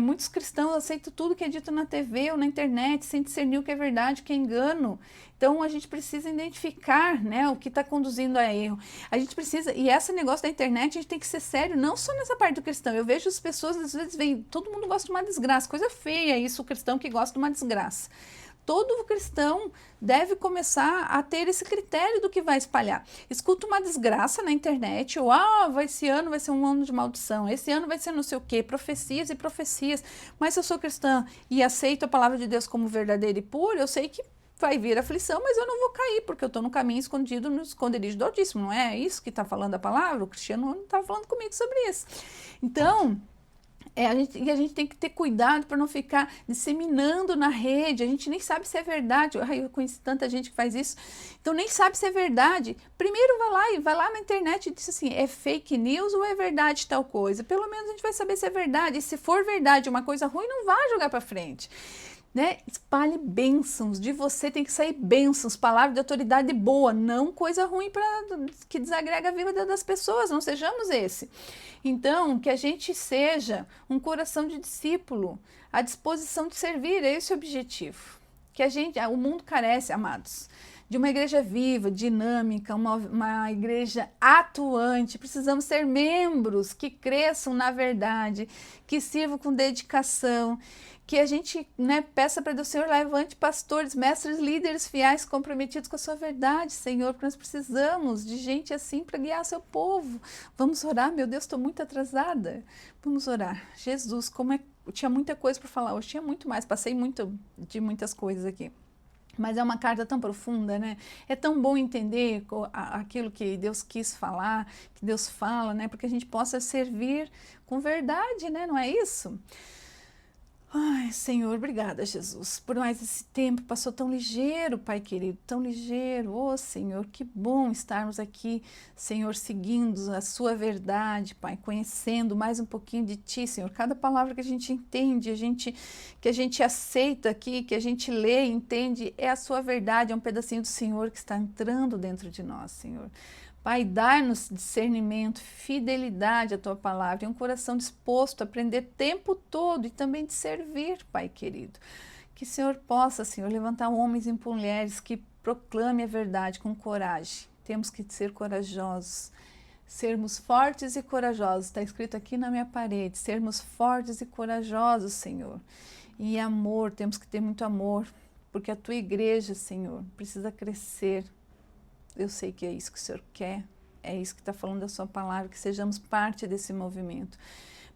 Muitos cristãos aceitam tudo que é dito na TV ou na internet, sem discernir o que é verdade, o que é engano. Então, a gente precisa identificar, né, o que está conduzindo a erro. A gente precisa, e esse negócio da internet, a gente tem que ser sério, não só nessa parte do cristão. Eu vejo as pessoas, às vezes, todo mundo gosta de uma desgraça, coisa feia isso, o cristão que gosta de uma desgraça. Todo cristão deve começar a ter esse critério do que vai espalhar. Escuta uma desgraça na internet, ou esse ano vai ser um ano de maldição, esse ano vai ser não sei o quê, profecias e profecias. Mas se eu sou cristã e aceito a palavra de Deus como verdadeira e pura, eu sei que vai vir aflição, mas eu não vou cair, porque eu estou no caminho escondido no esconderijo do Altíssimo. Não é isso que está falando a palavra? O Cristiano não está falando comigo sobre isso. Então, a gente tem que ter cuidado para não ficar disseminando na rede. A gente nem sabe se é verdade. Eu conheci tanta gente que faz isso. Então nem sabe se é verdade. Primeiro vai lá na internet e diz assim, é fake news ou é verdade tal coisa? Pelo menos a gente vai saber se é verdade. E se for verdade uma coisa ruim, não vai jogar para frente. Né? Espalhe bênçãos, de você tem que sair bênçãos, palavra de autoridade boa, não coisa ruim que desagrega a vida das pessoas, não sejamos esse. Então, que a gente seja um coração de discípulo, à disposição de servir, é esse o objetivo. O mundo carece, amados, de uma igreja viva, dinâmica, uma igreja atuante. Precisamos ser membros que cresçam na verdade, que sirvam com dedicação, que a gente, né, peça para Deus, Senhor, levante pastores, mestres, líderes fiéis, comprometidos com a sua verdade, Senhor, porque nós precisamos de gente assim para guiar seu povo. Vamos orar, meu Deus, estou muito atrasada. Vamos orar. Jesus, eu tinha muita coisa para falar, hoje tinha muito mais, passei de muitas coisas aqui. Mas é uma carta tão profunda, né? É tão bom entender aquilo que Deus quis falar, que Deus fala, né? Porque a gente possa servir com verdade, né? Não é isso? Ai, Senhor, obrigada, Jesus, por mais esse tempo, passou tão ligeiro, Pai querido, tão ligeiro. Oh, Senhor, que bom estarmos aqui, Senhor, seguindo a sua verdade, Pai, conhecendo mais um pouquinho de Ti, Senhor. Cada palavra que a gente entende, que a gente aceita aqui, que a gente lê e entende, é a sua verdade, é um pedacinho do Senhor que está entrando dentro de nós, Senhor. Pai, dá-nos discernimento, fidelidade à Tua palavra e um coração disposto a aprender o tempo todo e também de servir, Pai querido. Que o Senhor possa, Senhor, levantar homens e mulheres que proclamem a verdade com coragem. Temos que ser corajosos, sermos fortes e corajosos. Está escrito aqui na minha parede, sermos fortes e corajosos, Senhor. E amor, temos que ter muito amor, porque a Tua igreja, Senhor, precisa crescer. Eu sei que é isso que o Senhor quer, é isso que está falando da sua palavra, que sejamos parte desse movimento.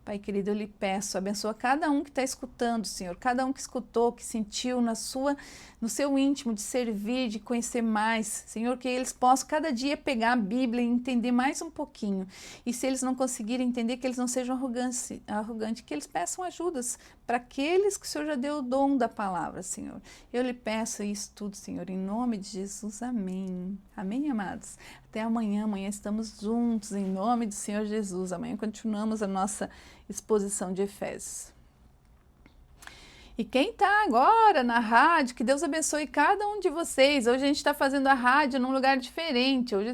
Pai querido, eu lhe peço, abençoa cada um que está escutando, Senhor, cada um que escutou, que sentiu no seu íntimo de servir, de conhecer mais, Senhor, que eles possam cada dia pegar a Bíblia e entender mais um pouquinho. E se eles não conseguirem entender, que eles não sejam arrogantes, que eles peçam ajudas para aqueles que o Senhor já deu o dom da palavra, Senhor. Eu lhe peço isso tudo, Senhor, em nome de Jesus, amém. Amém, amados? Até amanhã, estamos juntos, em nome do Senhor Jesus. Amanhã continuamos a nossa exposição de Efésios. E quem está agora na rádio, que Deus abençoe cada um de vocês. Hoje a gente está fazendo a rádio num lugar diferente. Hoje